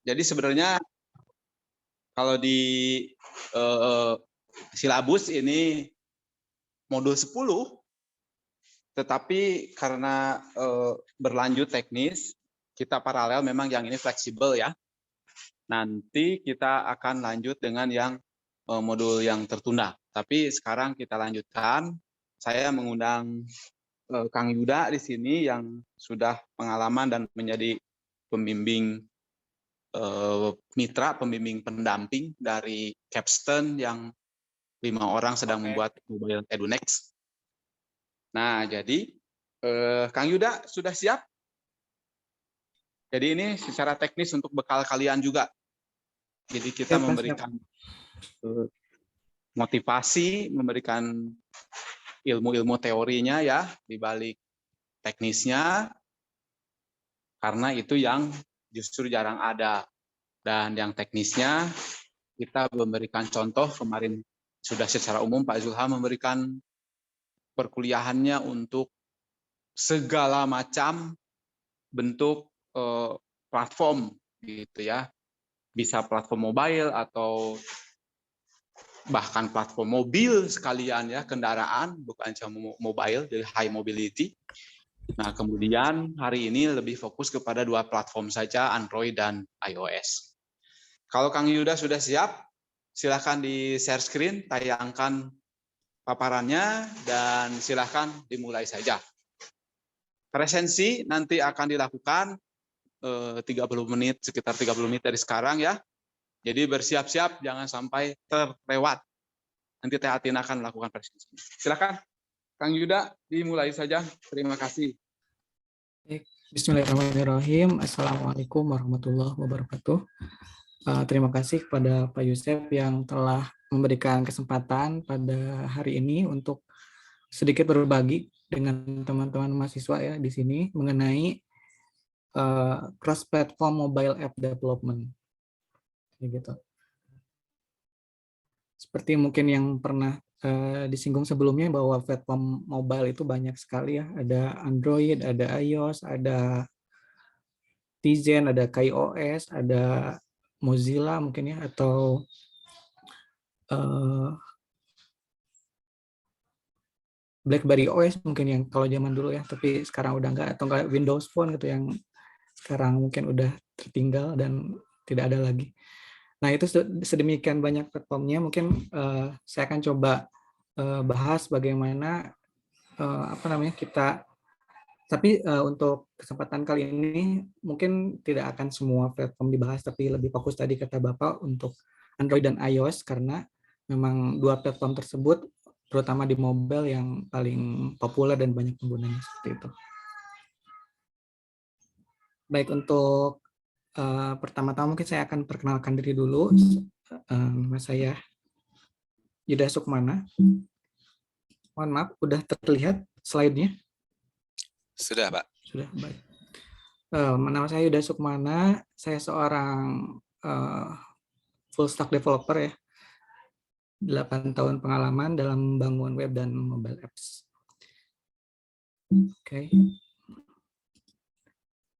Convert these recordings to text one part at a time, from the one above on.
Jadi sebenarnya kalau di silabus ini modul 10, tetapi karena berlanjut teknis, kita paralel memang yang ini fleksibel ya. Nanti kita akan lanjut dengan yang modul yang tertunda. Tapi sekarang kita lanjutkan. Saya mengundang Kang Yuda di sini yang sudah pengalaman dan menjadi pembimbing mitra, pembimbing pendamping dari Capstone yang 5 orang sedang membuat mobile EduNext. Nah, jadi Kang Yuda sudah siap? Jadi ini secara teknis untuk bekal kalian juga. Jadi kita memberikan motivasi, memberikan ilmu-ilmu teorinya ya di balik teknisnya, karena itu yang justru jarang ada. Dan yang teknisnya kita memberikan contoh, kemarin sudah secara umum Pak Zulham memberikan perkuliahannya untuk segala macam bentuk platform gitu ya. Bisa platform mobile atau bahkan platform mobil sekalian ya, kendaraan bukan cuma mobile, jadi high mobility. Nah, kemudian hari ini lebih fokus kepada 2 platform saja, Android dan iOS. Kalau Kang Yuda sudah siap, silakan di share screen, tayangkan paparannya, dan silakan dimulai saja. Presensi nanti akan dilakukan 30 menit, sekitar 30 menit dari sekarang ya. Jadi bersiap-siap, jangan sampai terlewat. Nanti Teh Atina akan melakukan presensi. Silakan, Kang Yuda, dimulai saja. Terima kasih. Bismillahirrahmanirrahim. Assalamualaikum warahmatullahi wabarakatuh. Terima kasih kepada Pak Yusef yang telah memberikan kesempatan pada hari ini untuk sedikit berbagi dengan teman-teman mahasiswa ya di sini mengenai cross-platform mobile app development. Gitu. Seperti mungkin yang pernah disinggung sebelumnya bahwa platform mobile itu banyak sekali ya. Ada Android, ada iOS, ada Tizen, ada KaiOS, ada Mozilla mungkin ya, atau BlackBerry OS mungkin yang kalau zaman dulu ya, tapi sekarang udah enggak, atau enggak Windows Phone gitu yang sekarang mungkin udah tertinggal dan tidak ada lagi. Nah, itu sedemikian banyak platformnya, mungkin saya akan coba bahas bagaimana kita. Tapi untuk kesempatan kali ini mungkin tidak akan semua platform dibahas, tapi lebih fokus tadi kata Bapak untuk Android dan iOS, karena memang 2 platform tersebut terutama di mobile yang paling populer dan banyak penggunanya seperti itu. Baik, untuk pertama-tama mungkin saya akan perkenalkan diri dulu. Nama saya Yuda Sukmana. Mohon maaf, udah terlihat slide-nya? Sudah, Pak. Sudah, baik. Nama saya Yuda Sukmana, saya seorang full stack developer ya. 8 tahun pengalaman dalam membangun web dan mobile apps. Oke.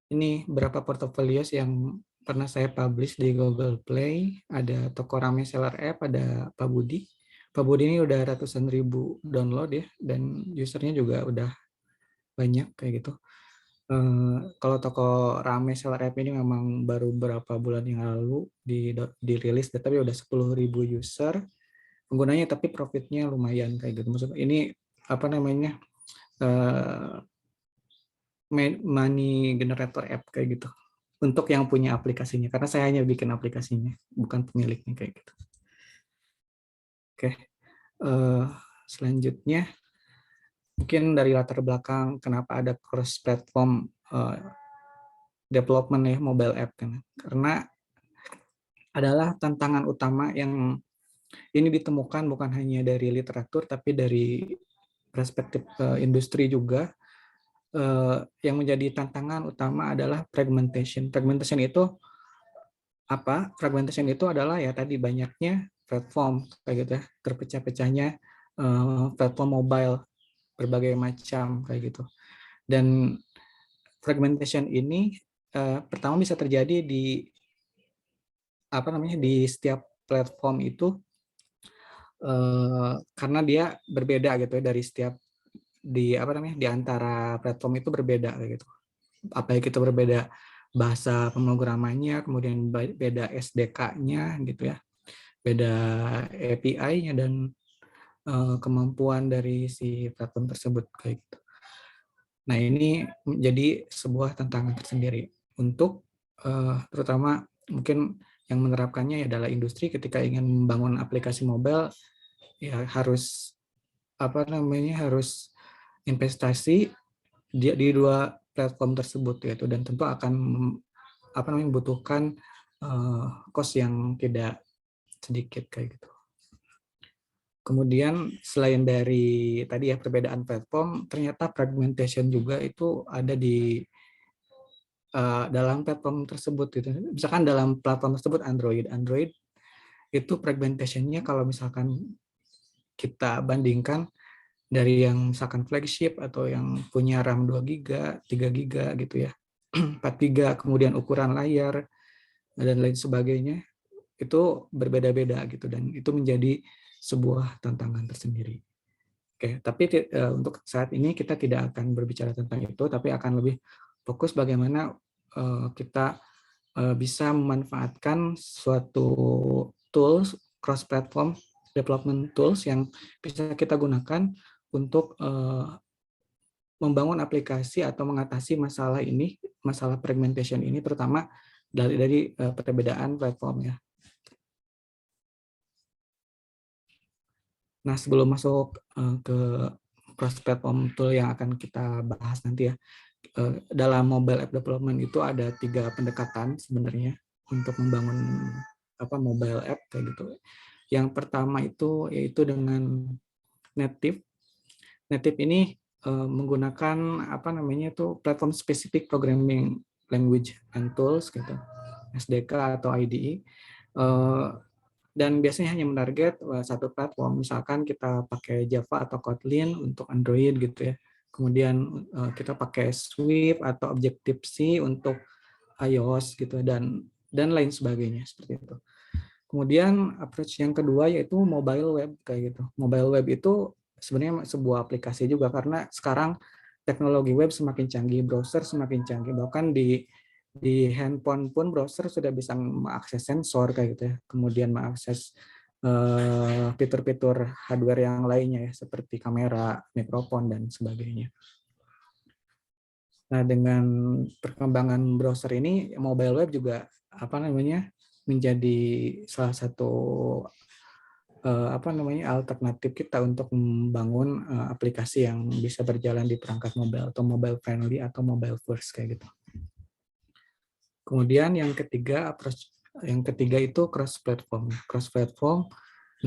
Ini beberapa portfolio yang pernah saya publish di Google Play. Ada Toko Rame Seller App, ada Pak Budi. Pak Budi ini udah ratusan ribu download ya, dan usernya juga udah banyak kayak gitu. Kalau Toko Rame Seller App ini memang baru beberapa bulan yang lalu dirilis, tapi udah 10.000 user penggunanya, tapi profitnya lumayan kayak gitu. Maksudnya ini apa namanya, money generator app kayak gitu untuk yang punya aplikasinya, karena saya hanya bikin aplikasinya, bukan pemiliknya kayak gitu. Oke, selanjutnya mungkin dari latar belakang kenapa ada cross platform development ya mobile app kan, karena adalah tantangan utama yang ini ditemukan bukan hanya dari literatur tapi dari perspektif industri juga. Yang menjadi tantangan utama adalah fragmentation. Fragmentation itu apa? Fragmentation itu adalah ya tadi banyaknya platform kayak gitu ya, terpecah-pecahnya platform mobile berbagai macam kayak gitu. Dan fragmentation ini pertama bisa terjadi di di setiap platform itu karena dia berbeda gitu ya, dari setiap di antara platform itu berbeda kayak gitu. Apalagi itu berbeda bahasa pemrogramannya, kemudian beda SDK-nya gitu ya, beda API-nya dan kemampuan dari si platform tersebut kayak gitu. Nah, ini menjadi sebuah tantangan tersendiri untuk terutama mungkin yang menerapkannya adalah industri ketika ingin membangun aplikasi mobile, ya harus harus investasi di dua platform tersebut yaitu, dan tentu akan membutuhkan cost yang tidak sedikit kayak gitu. Kemudian selain dari tadi ya perbedaan platform, ternyata fragmentation juga itu ada di dalam platform tersebut gitu. Misalkan dalam platform tersebut Android itu fragmentation-nya kalau misalkan kita bandingkan dari yang misalkan flagship atau yang punya RAM 2 GB, 3 GB gitu ya, 4 GB, kemudian ukuran layar dan lain sebagainya, itu berbeda-beda gitu, dan itu menjadi sebuah tantangan tersendiri. Oke, tapi untuk saat ini kita tidak akan berbicara tentang itu, tapi akan lebih fokus bagaimana kita bisa memanfaatkan suatu tools, cross-platform development tools yang bisa kita gunakan untuk membangun aplikasi atau mengatasi masalah ini, masalah fragmentation ini, terutama dari perbedaan platform ya. Nah, sebelum masuk ke cross-platform tool yang akan kita bahas nanti ya, dalam mobile app development itu ada 3 pendekatan sebenarnya untuk membangun mobile app kayak gitu. Yang pertama itu yaitu dengan native. Native ini menggunakan platform specific programming language and tools gitu, SDK atau IDE. Dan biasanya hanya menarget satu platform, misalkan kita pakai Java atau Kotlin untuk Android gitu ya. Kemudian kita pakai Swift atau Objective-C untuk iOS gitu, dan lain sebagainya seperti itu. Kemudian approach yang kedua yaitu mobile web kayak gitu. Mobile web itu sebenarnya sebuah aplikasi juga, karena sekarang teknologi web semakin canggih, browser semakin canggih, bahkan di handphone pun browser sudah bisa mengakses sensor kayak gitu ya, kemudian mengakses fitur-fitur hardware yang lainnya ya, seperti kamera, mikrofon dan sebagainya. Nah, dengan perkembangan browser ini, mobile web juga menjadi salah satu alternatif kita untuk membangun aplikasi yang bisa berjalan di perangkat mobile atau mobile friendly atau mobile first kayak gitu. Kemudian yang ketiga itu cross platform. Cross platform.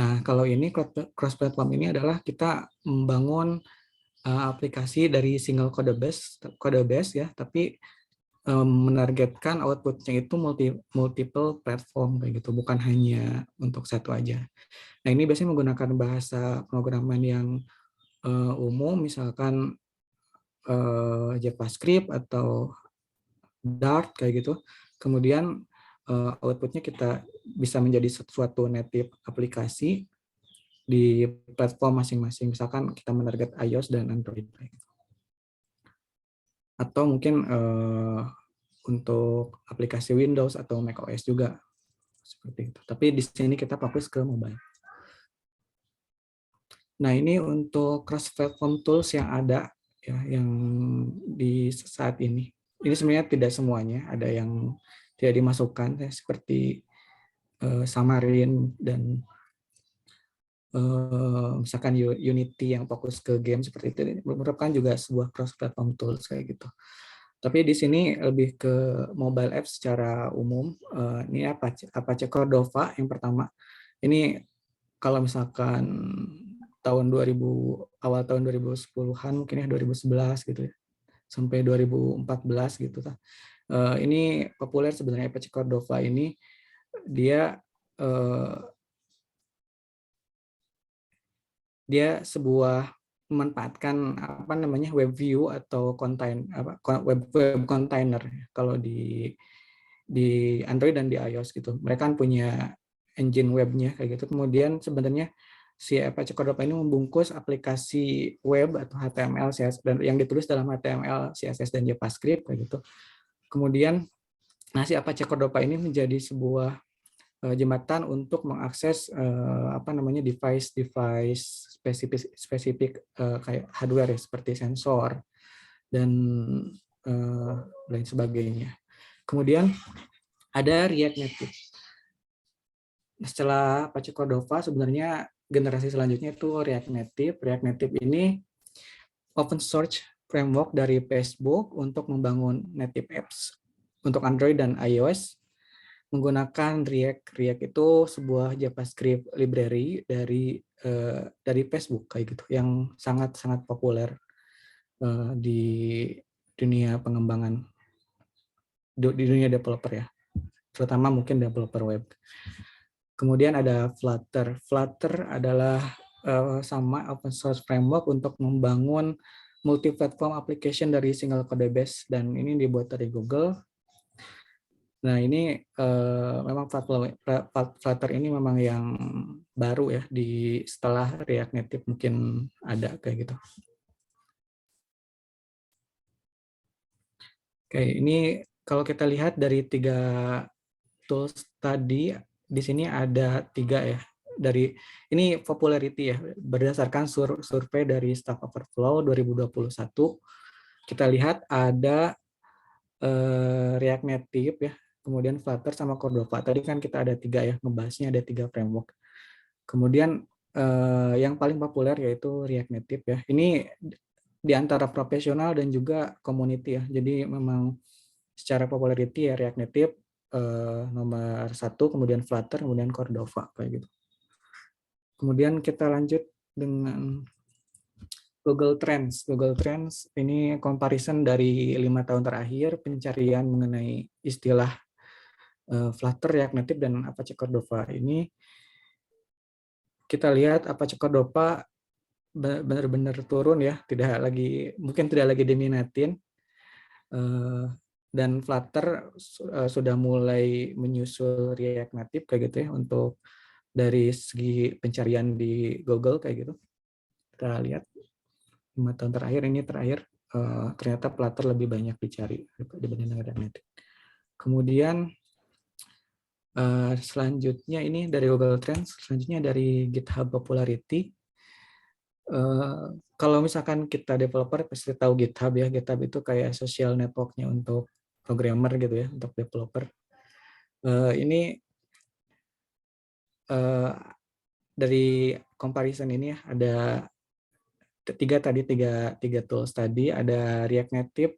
Nah, kalau ini cross platform ini adalah kita membangun aplikasi dari single code base ya, tapi menargetkan outputnya itu multiple platform kayak gitu, bukan hanya untuk satu aja. Nah, ini biasanya menggunakan bahasa pemrograman yang umum, misalkan JavaScript atau Dart kayak gitu. Kemudian outputnya kita bisa menjadi suatu native aplikasi di platform masing-masing. Misalkan kita menarget iOS dan Android. Atau mungkin untuk aplikasi Windows atau macOS juga seperti itu. Tapi di sini kita fokus ke mobile. Nah, ini untuk cross-platform tools yang ada ya, yang di saat ini. Ini sebenarnya tidak semuanya, ada yang tidak dimasukkan ya, seperti Xamarin dan misalkan Unity yang fokus ke game seperti itu, merupakan juga sebuah cross-platform tools kayak gitu. Tapi di sini lebih ke mobile app secara umum. Ini Apache Cordova yang pertama. Ini kalau misalkan awal tahun 2010-an mungkin ya, 2011 gitu ya, sampai 2014 gitu. Ini populer sebenarnya Apache Cordova ini. Dia sebuah memanfaatkan web view atau web container kalau di di Android dan di iOS gitu. Mereka kan punya engine webnya kayak gitu. Kemudian sebenarnya si Apache Cordova ini membungkus aplikasi web atau HTML, CSS dan yang ditulis dalam HTML, CSS dan JavaScript kayak gitu. Kemudian si Apache Cordova ini menjadi sebuah jembatan untuk mengakses device spesifik kayak hardware ya, seperti sensor dan lain sebagainya. Kemudian ada React Native. Setelah Apache Cordova sebenarnya generasi selanjutnya itu React Native. React Native ini open source framework dari Facebook untuk membangun native apps untuk Android dan iOS menggunakan React. React itu sebuah JavaScript library dari Facebook kayak gitu yang sangat populer di dunia pengembangan, di dunia developer ya, terutama mungkin developer web. Kemudian ada Flutter. Flutter adalah sama open source framework untuk membangun multi-platform application dari single code base, dan ini dibuat dari Google. Nah ini memang Flutter ini memang yang baru ya di setelah React Native mungkin ada kayak gitu. Oke, ini kalau kita lihat dari 3 tools tadi, di sini ada 3 ya. Dari ini popularity ya, berdasarkan survei dari Stack Overflow 2021. Kita lihat ada React Native ya, kemudian Flutter sama Cordova. Tadi kan kita ada 3 ya, ngebahasnya ada 3 framework. Kemudian yang paling populer yaitu React Native ya. Ini di antara profesional dan juga community ya. Jadi memang secara popularity ya React Native nomor 1, kemudian Flutter, kemudian Cordova kayak gitu. Kemudian kita lanjut dengan Google Trends. Google Trends ini comparison dari 5 tahun terakhir pencarian mengenai istilah Flutter, React Native, dan Apache Cordova. Ini kita lihat Apache Cordova benar-benar turun ya, mungkin tidak lagi diminatin, dan Flutter sudah mulai menyusul React Native kayak gitu ya untuk dari segi pencarian di Google kayak gitu. Kita lihat 5 tahun terakhir ini ternyata Flutter lebih banyak dicari dibanding React Native. Kemudian selanjutnya ini dari Google Trends, selanjutnya dari GitHub Popularity. Kalau misalkan kita developer pasti tahu GitHub ya. GitHub itu kayak social network-nya untuk programmer gitu ya, untuk developer. Ini dari comparison ini ya, ada tiga tools tadi. Ada React Native,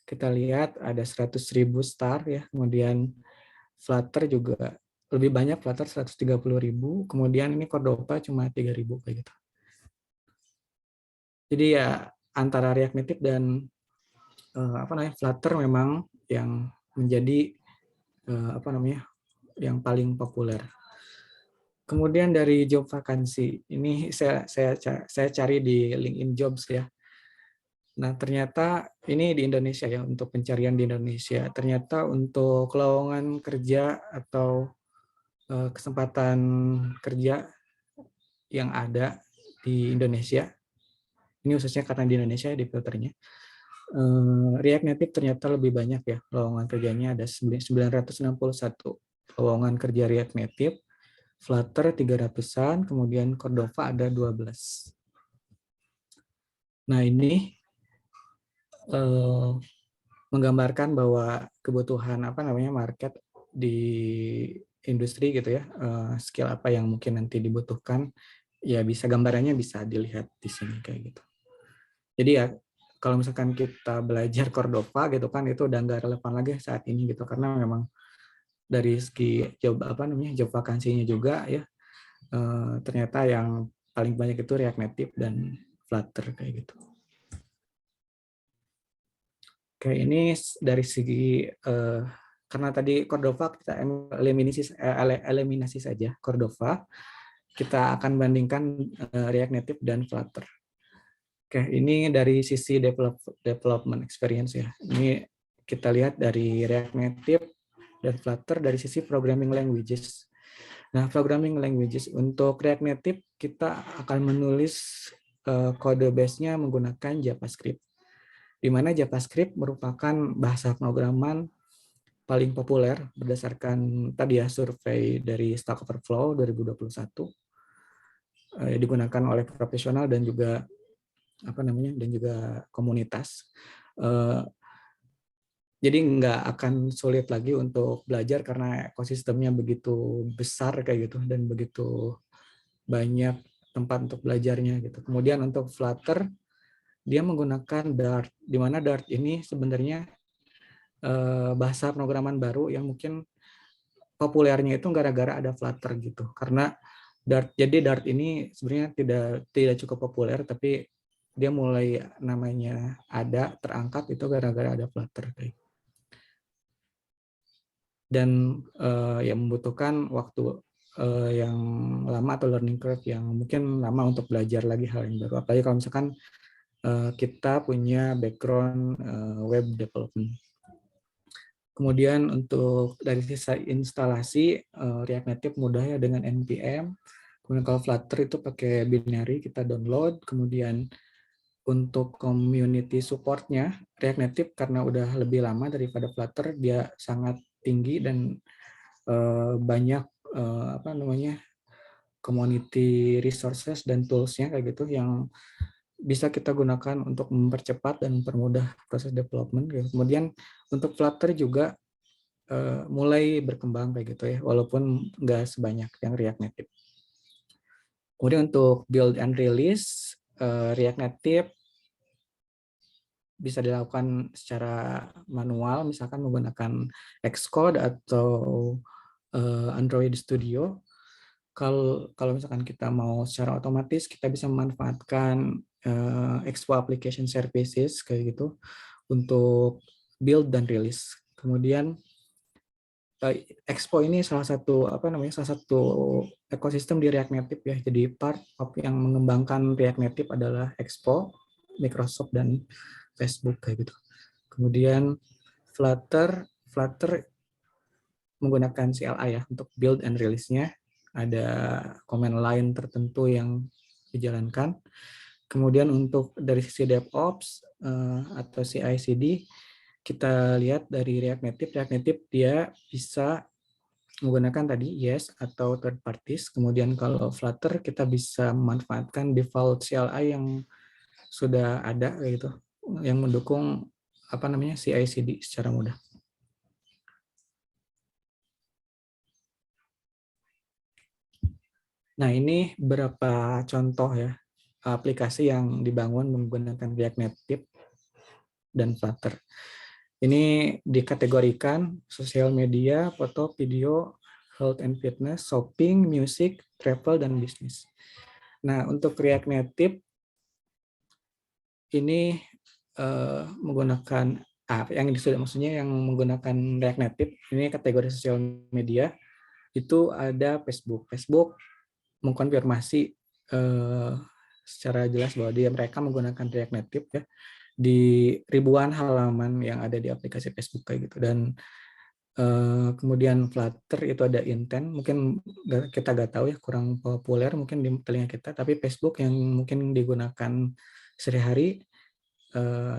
kita lihat ada 100.000 star ya. Kemudian Flutter juga lebih banyak, Flutter 130.000. Kemudian ini Cordova cuma 3.000 kayak gitu. Jadi ya antara React Native dan Flutter memang yang menjadi yang paling populer. Kemudian dari job vakansi ini saya cari di LinkedIn Jobs ya. Nah ternyata ini di Indonesia ya, untuk pencarian di Indonesia. Ternyata untuk lowongan kerja atau kesempatan kerja yang ada di Indonesia, ini khususnya karena di Indonesia di filternya, React Native ternyata lebih banyak ya lowongan kerjanya, ada 961 lowongan kerja React Native, Flutter 300-an, kemudian Cordova ada 12. Nah ini menggambarkan bahwa kebutuhan market di industri gitu ya, skill apa yang mungkin nanti dibutuhkan, ya gambarannya bisa dilihat di sini kayak gitu. Jadi ya kalau misalkan kita belajar Cordova gitu kan, itu udah nggak relevan lagi saat ini gitu, karena memang dari segi job vakansinya juga ya, ternyata yang paling banyak itu React Native dan Flutter kayak gitu. Oke, ini dari segi karena tadi Cordova kita eliminasi saja Cordova, kita akan bandingkan React Native dan Flutter. Oke, ini dari sisi development experience ya. Ini kita lihat dari React Native dan Flutter dari sisi programming languages. Nah, programming languages untuk React Native kita akan menulis kode base-nya menggunakan JavaScript. Di mana JavaScript merupakan bahasa pemrograman paling populer berdasarkan tadi ya survei dari Stack Overflow 2021, digunakan oleh profesional dan juga komunitas. Jadi nggak akan sulit lagi untuk belajar karena ekosistemnya begitu besar kayak gitu dan begitu banyak tempat untuk belajarnya gitu. Kemudian untuk Flutter dia menggunakan Dart, di mana Dart ini sebenarnya bahasa pemrograman baru yang mungkin populernya itu gara-gara ada Flutter gitu. Karena Dart ini sebenarnya tidak cukup populer, tapi dia mulai namanya terangkat itu gara-gara ada Flutter. Dan ya membutuhkan waktu yang lama atau learning curve yang mungkin lama untuk belajar lagi hal yang baru. Apalagi kalau misalkan kita punya background web development. Kemudian untuk dari sisi instalasi React Native mudah ya dengan npm. Kemudian kalau Flutter itu pakai binary kita download. Kemudian untuk community support-nya React Native karena udah lebih lama daripada Flutter, dia sangat tinggi dan banyak community resources dan tools-nya kayak gitu yang bisa kita gunakan untuk mempercepat dan mempermudah proses development. Kemudian untuk Flutter juga mulai berkembang kayak gitu ya, walaupun nggak sebanyak yang React Native. Kemudian untuk build and release React Native bisa dilakukan secara manual, misalkan menggunakan Xcode atau Android Studio. Kalau misalkan kita mau secara otomatis, kita bisa memanfaatkan Expo Application Services kayak gitu untuk build dan release. Kemudian Expo ini salah satu ekosistem di React Native ya. Jadi part of yang mengembangkan React Native adalah Expo, Microsoft dan Facebook kayak gitu. Kemudian Flutter menggunakan CLI ya untuk build and release-nya. Ada command line tertentu yang dijalankan. Kemudian untuk dari sisi DevOps atau CI/CD, kita lihat dari React Native dia bisa menggunakan tadi Yes atau third parties. Kemudian kalau Flutter kita bisa memanfaatkan default CLI yang sudah ada kayak gitu, yang mendukung CI/CD secara mudah. Nah, ini beberapa contoh ya aplikasi yang dibangun menggunakan React Native dan Flutter. Ini dikategorikan sosial media, foto, video, health and fitness, shopping, music, travel, dan bisnis. Nah, untuk React Native ini menggunakan maksudnya yang menggunakan React Native ini kategori sosial media itu ada Facebook. Facebook mengkonfirmasi secara jelas bahwa mereka menggunakan React Native ya di ribuan halaman yang ada di aplikasi Facebook kayak gitu. Dan kemudian Flutter itu ada intent, mungkin kita nggak tahu ya, kurang populer mungkin di telinga kita, tapi Facebook yang mungkin digunakan sehari-hari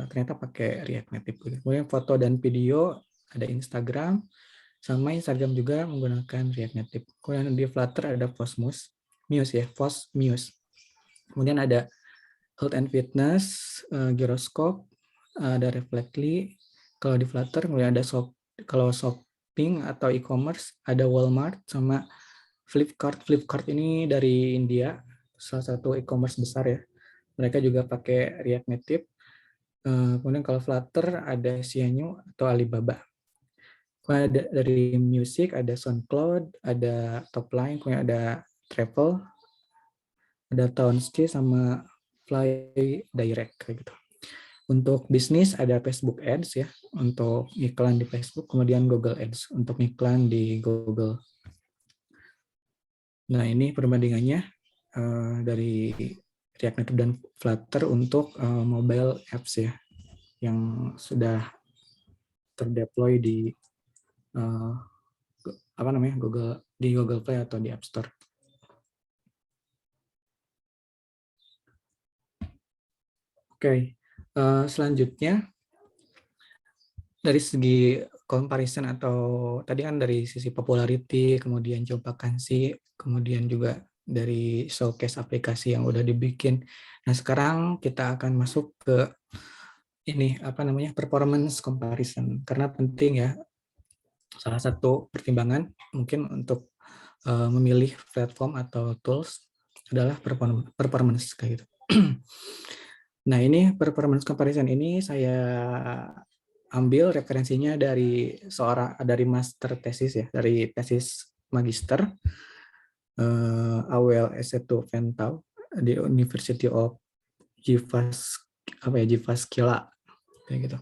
ternyata pakai React Native. Kemudian foto dan video ada Instagram, sama Instagram juga menggunakan React Native. Kemudian di Flutter ada Muse. Kemudian ada Health and Fitness, Gyroscope, ada Reflectly. Kalau di Flutter kemudian ada kalau shopping atau e-commerce ada Walmart sama Flipkart. Flipkart ini dari India, salah satu e-commerce besar ya. Mereka juga pakai React Native. Kemudian kalau Flutter ada Xianyu atau Alibaba. Kemudian ada dari music ada SoundCloud, ada Topline, kemudian ada Travel, ada Townski sama Fly Direct kayak gitu. Untuk bisnis ada Facebook Ads ya untuk iklan di Facebook, kemudian Google Ads untuk iklan di Google. Nah, ini perbandingannya dari React Native dan Flutter untuk mobile apps ya yang sudah terdeploy di apa namanya di Google Play atau di App Store. Oke, selanjutnya dari segi comparison atau tadi kan dari sisi popularity, kemudian job vacancy, kemudian juga dari showcase aplikasi yang udah dibikin. Nah, sekarang kita akan masuk ke ini apa namanya performance comparison karena penting ya. Salah satu pertimbangan mungkin untuk memilih platform atau tools adalah performance kayak gitu. Nah, ini performance comparison ini saya ambil referensinya dari dari master thesis ya, dari tesis magister Awel Esetu Ventau di University of Jyväskylä kayak gitu.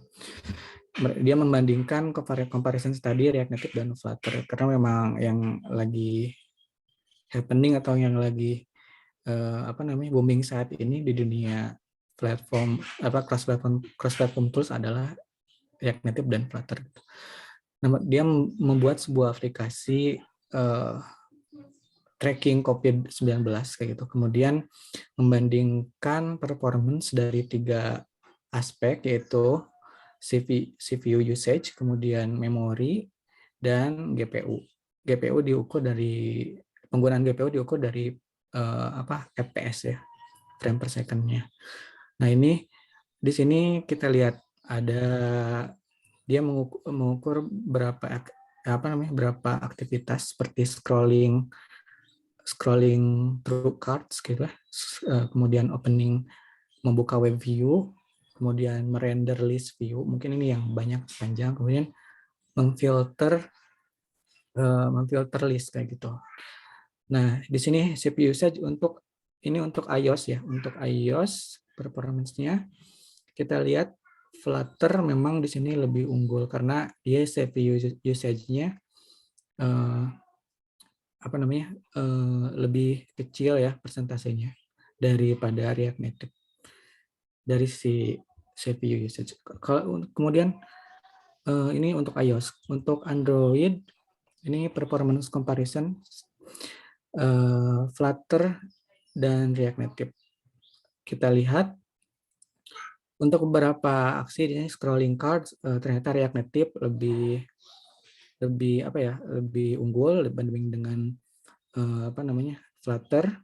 Dia membandingkan comparison study React Native dan Flutter karena memang yang lagi happening atau yang lagi apa namanya booming saat ini di dunia platform cross platform tools adalah React Native dan Flutter. Nah, dia membuat sebuah aplikasi tracking COVID-19 kayak gitu. Kemudian membandingkan performance dari 3 aspek yaitu CPU usage, kemudian memori dan GPU. GPU diukur dari penggunaan GPU diukur dari FPS ya, frame per second-nya. Nah, ini di sini kita lihat ada dia mengukur berapa aktivitas seperti scrolling through cards gitu, kemudian membuka web view, kemudian merender list view, mungkin ini yang banyak panjang, kemudian memfilter list kayak gitu. Nah, di sini CPU usage untuk iOS ya, untuk iOS performance-nya kita lihat Flutter memang di sini lebih unggul karena dia CPU usage-nya lebih kecil ya persentasenya daripada React Native dari si CPU usage. Kemudian ini untuk iOS, untuk Android ini performance comparison Flutter dan React Native. Kita lihat untuk beberapa aksi ini scrolling cards ternyata React Native lebih unggul dibanding dengan Flutter.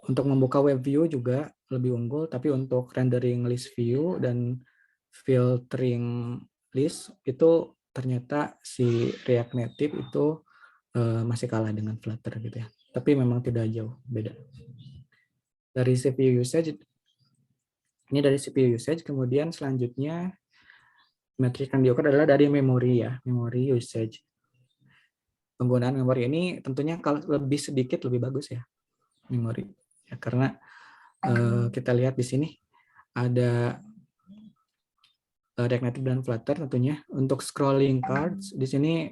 Untuk membuka web view juga lebih unggul, tapi untuk rendering list view dan filtering list itu ternyata si React Native itu masih kalah dengan Flutter gitu ya. Tapi memang tidak jauh beda. Dari CPU usage, ini dari CPU usage, kemudian selanjutnya metrik yang diukur adalah dari memori ya, memori usage. Penggunaan memori ini tentunya kalau lebih sedikit lebih bagus ya memori. Ya, karena kita lihat di sini ada React Native dan Flutter tentunya. Untuk scrolling cards di sini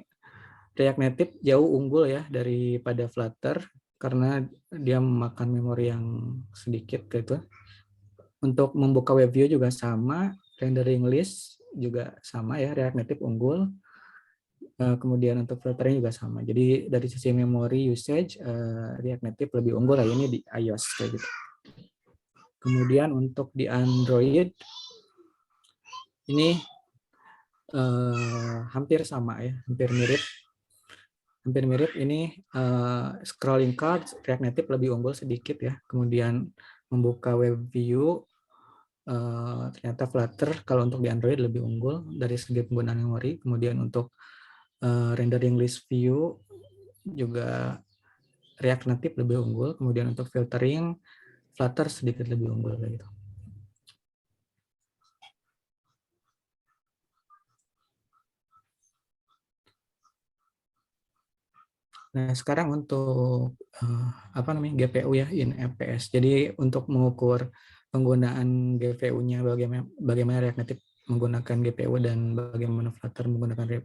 React Native jauh unggul ya daripada Flutter karena dia memakan memori yang sedikit gitu. Untuk membuka web view juga sama, rendering list juga sama ya, React Native unggul. Kemudian untuk filtering juga sama. Jadi dari sisi memori usage React Native lebih unggul lah ini di iOS kayak gitu. Kemudian untuk di Android ini hampir sama ya, hampir mirip ini scrolling cards React Native lebih unggul sedikit ya. Kemudian membuka web view ternyata Flutter kalau untuk di Android lebih unggul dari segi penggunaan memori. Kemudian untuk rendering list view juga React Native lebih unggul. Kemudian untuk filtering Flutter sedikit lebih unggul gitu. Nah, sekarang untuk GPU ya in FPS. Jadi untuk mengukur penggunaan GPU-nya bagaimana React Native menggunakan GPU dan bagaimana Flutter menggunakan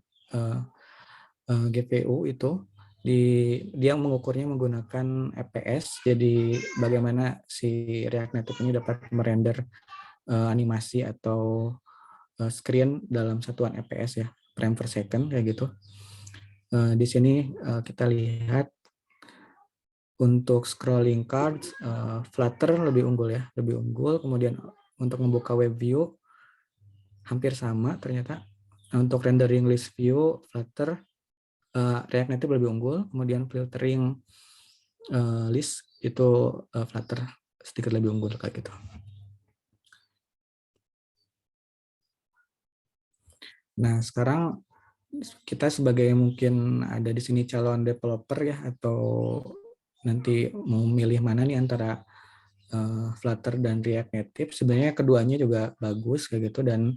GPU itu dia mengukurnya menggunakan FPS. Jadi bagaimana si React Native ini dapat merender animasi atau screen dalam satuan FPS ya. frame per second kayak gitu. Di sini kita lihat untuk scrolling cards, Flutter lebih unggul ya, lebih unggul. Kemudian untuk membuka web view hampir sama ternyata. Untuk rendering list view, Flutter, React Native lebih unggul. Kemudian filtering list itu Flutter sedikit lebih unggul kayak gitu. Nah, sekarang kita sebagai mungkin ada di sini calon developer ya, atau nanti mau milih mana nih antara Flutter dan React Native. Sebenarnya keduanya juga bagus kayak gitu, dan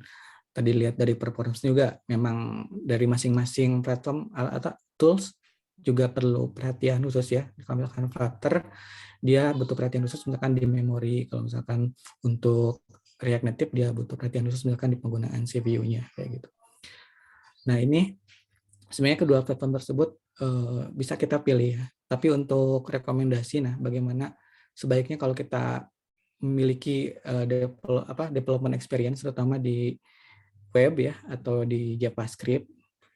tadi lihat dari performance juga memang dari masing-masing platform atau tools juga perlu perhatian khusus ya. Kalau misalkan Flutter dia butuh perhatian khusus misalkan di memori, kalau misalkan untuk React Native dia butuh perhatian khusus misalkan di penggunaan CPU-nya kayak gitu. Nah, ini sebenarnya kedua platform tersebut bisa kita pilih ya. Tapi untuk rekomendasi, nah bagaimana sebaiknya kalau kita memiliki development experience terutama di web ya atau di JavaScript,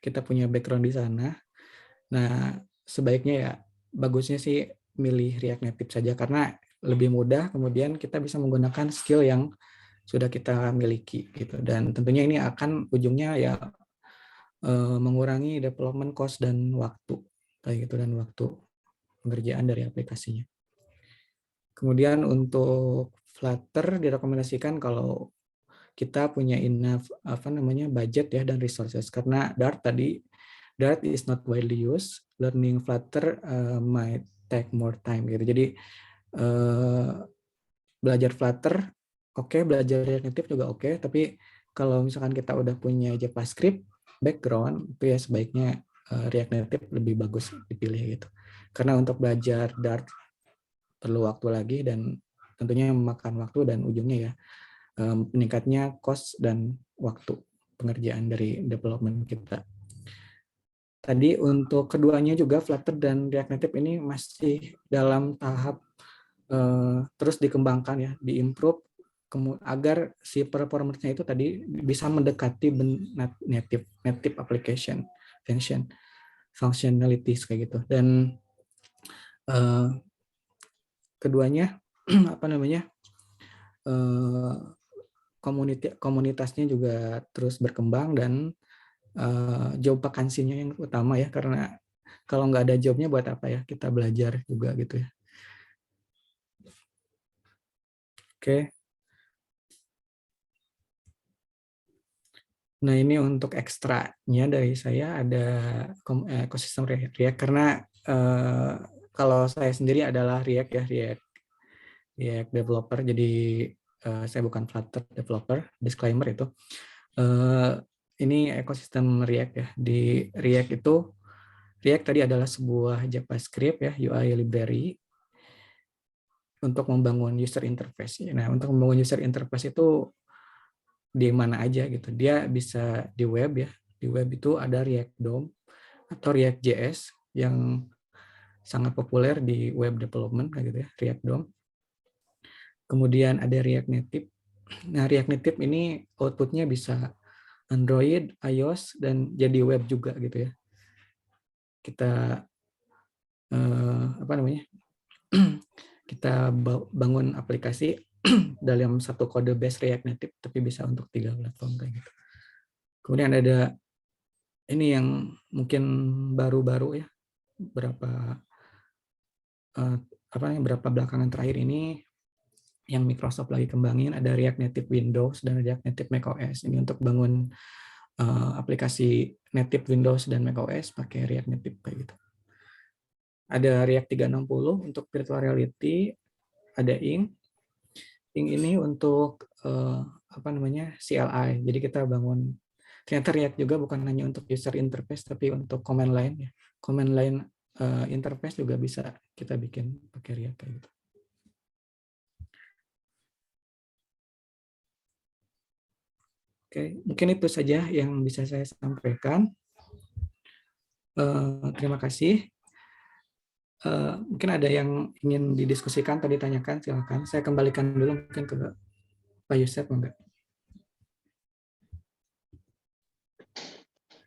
kita punya background di sana. Nah, sebaiknya ya bagusnya sih milih React Native saja karena lebih mudah, kemudian kita bisa menggunakan skill yang sudah kita miliki gitu. Dan tentunya ini akan ujungnya ya mengurangi development cost dan waktu kayak gitu, dan waktu pengerjaan dari aplikasinya. Kemudian untuk Flutter direkomendasikan kalau kita punya enough budget ya dan resources, karena Dart is not widely used. Learning Flutter might take more time gitu. Jadi belajar Flutter oke, belajar React Native juga oke, tapi kalau misalkan kita udah punya JavaScript background itu ya sebaiknya React Native lebih bagus dipilih gitu. Karena untuk belajar Dart perlu waktu lagi dan tentunya memakan waktu, dan ujungnya ya meningkatnya cost dan waktu pengerjaan dari development kita. Tadi untuk keduanya juga Flutter dan React Native ini masih dalam tahap terus dikembangkan ya, diimprove agar si performance-nya itu tadi bisa mendekati native application functionalities kayak gitu. Dan keduanya komunitasnya juga terus berkembang, dan job vakansinya yang utama ya, karena kalau nggak ada jobnya buat apa ya kita belajar juga gitu ya. Oke. Nah, ini untuk ekstranya dari saya ada ekosistem React, karena kalau saya sendiri adalah React developer, jadi saya bukan Flutter developer, disclaimer itu. Ini ekosistem React ya. Di React tadi adalah sebuah JavaScript ya, UI library untuk membangun user interface. Nah, untuk membangun user interface itu di mana aja gitu. Dia bisa di web ya. Di web itu ada React DOM atau React JS yang sangat populer di web development kayak gitu ya, React DOM. Kemudian ada React Native. Nah, React Native ini outputnya bisa Android, iOS, dan jadi web juga gitu ya. Kita kita bangun aplikasi dalam satu kode base React Native, tapi bisa untuk 3 platform kayak gitu. Kemudian ada ini yang mungkin baru-baru ya, berapa belakangan terakhir ini yang Microsoft lagi kembangin, ada React Native Windows dan React Native macOS. Ini untuk bangun aplikasi native Windows dan macOS pakai React Native kayak gitu. Ada React 360 untuk virtual reality, ada Ink ini untuk CLI. Jadi kita bangun, ternyata React juga bukan hanya untuk user interface, tapi untuk command line ya. Command line interface juga bisa kita bikin pakai React kayak gitu. Oke, mungkin itu saja yang bisa saya sampaikan. Terima kasih. Mungkin ada yang ingin didiskusikan atau ditanyakan, silakan. Saya kembalikan dulu mungkin ke Pak Yusef, enggak?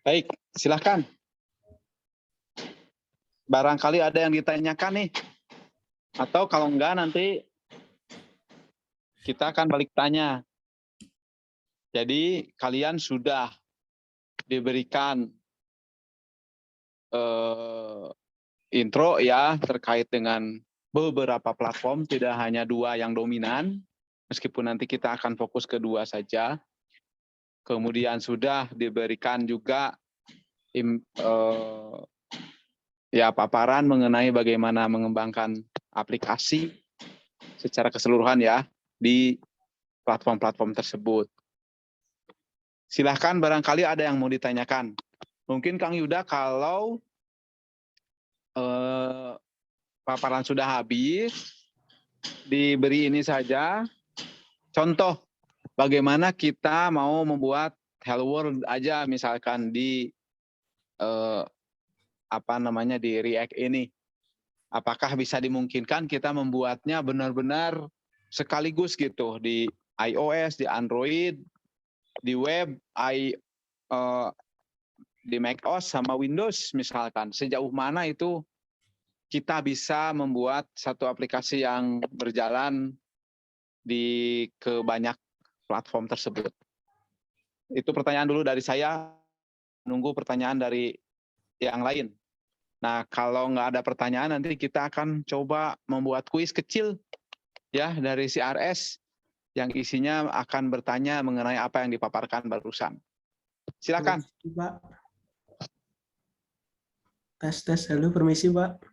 Baik, silahkan. Barangkali ada yang ditanyakan nih. Atau kalau enggak nanti kita akan balik tanya. Jadi kalian sudah diberikan intro ya terkait dengan beberapa platform, tidak hanya 2 yang dominan, meskipun nanti kita akan fokus ke 2 saja. Kemudian sudah diberikan juga paparan mengenai bagaimana mengembangkan aplikasi secara keseluruhan ya di platform-platform tersebut. Silahkan barangkali ada yang mau ditanyakan. Mungkin Kang Yuda kalau paparan sudah habis, diberi ini saja, contoh bagaimana kita mau membuat Hello World aja misalkan di di React ini. Apakah bisa dimungkinkan kita membuatnya benar-benar sekaligus gitu di iOS, di Android, di web, di macOS sama Windows misalkan. Sejauh mana itu kita bisa membuat satu aplikasi yang berjalan ke banyak platform tersebut. Itu pertanyaan dulu dari saya, nunggu pertanyaan dari yang lain. Nah, kalau nggak ada pertanyaan, nanti kita akan coba membuat kuis kecil ya dari CRS yang isinya akan bertanya mengenai apa yang dipaparkan barusan. Silakan. Pak. Tes, halo, permisi Pak.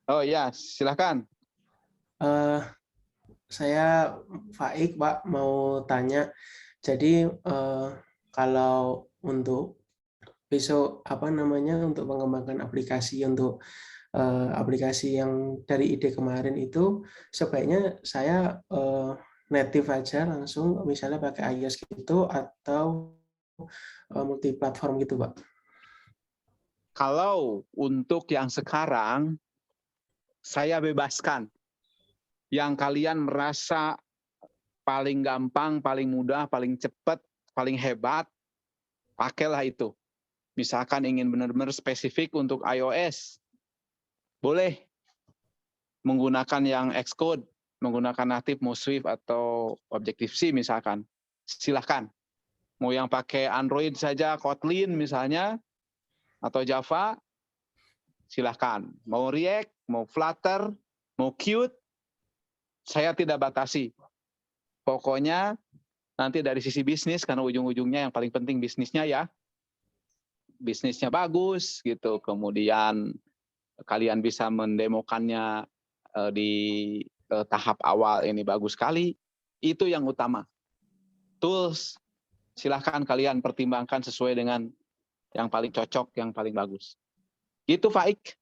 Oh iya, silakan. Saya Faik Pak, mau tanya. Jadi kalau untuk besok untuk mengembangkan aplikasi untuk aplikasi yang dari ide kemarin itu sebaiknya saya native aja langsung misalnya pakai iOS gitu atau multi platform gitu Pak. Kalau untuk yang sekarang, saya bebaskan. Yang kalian merasa paling gampang, paling mudah, paling cepat, paling hebat, pakailah itu. Misalkan ingin benar-benar spesifik untuk iOS, boleh menggunakan yang Xcode, menggunakan native, mau Swift atau Objective-C misalkan. Silahkan. Mau yang pakai Android saja, Kotlin misalnya, atau Java, silahkan. Mau React, mau Flutter, mau Qt, saya tidak batasi. Pokoknya nanti dari sisi bisnis, karena ujung-ujungnya yang paling penting bisnisnya ya. Bisnisnya bagus gitu, kemudian kalian bisa mendemokannya di tahap awal ini bagus sekali, itu yang utama. Tools, silahkan kalian pertimbangkan sesuai dengan yang paling cocok, yang paling bagus. Gitu Faik.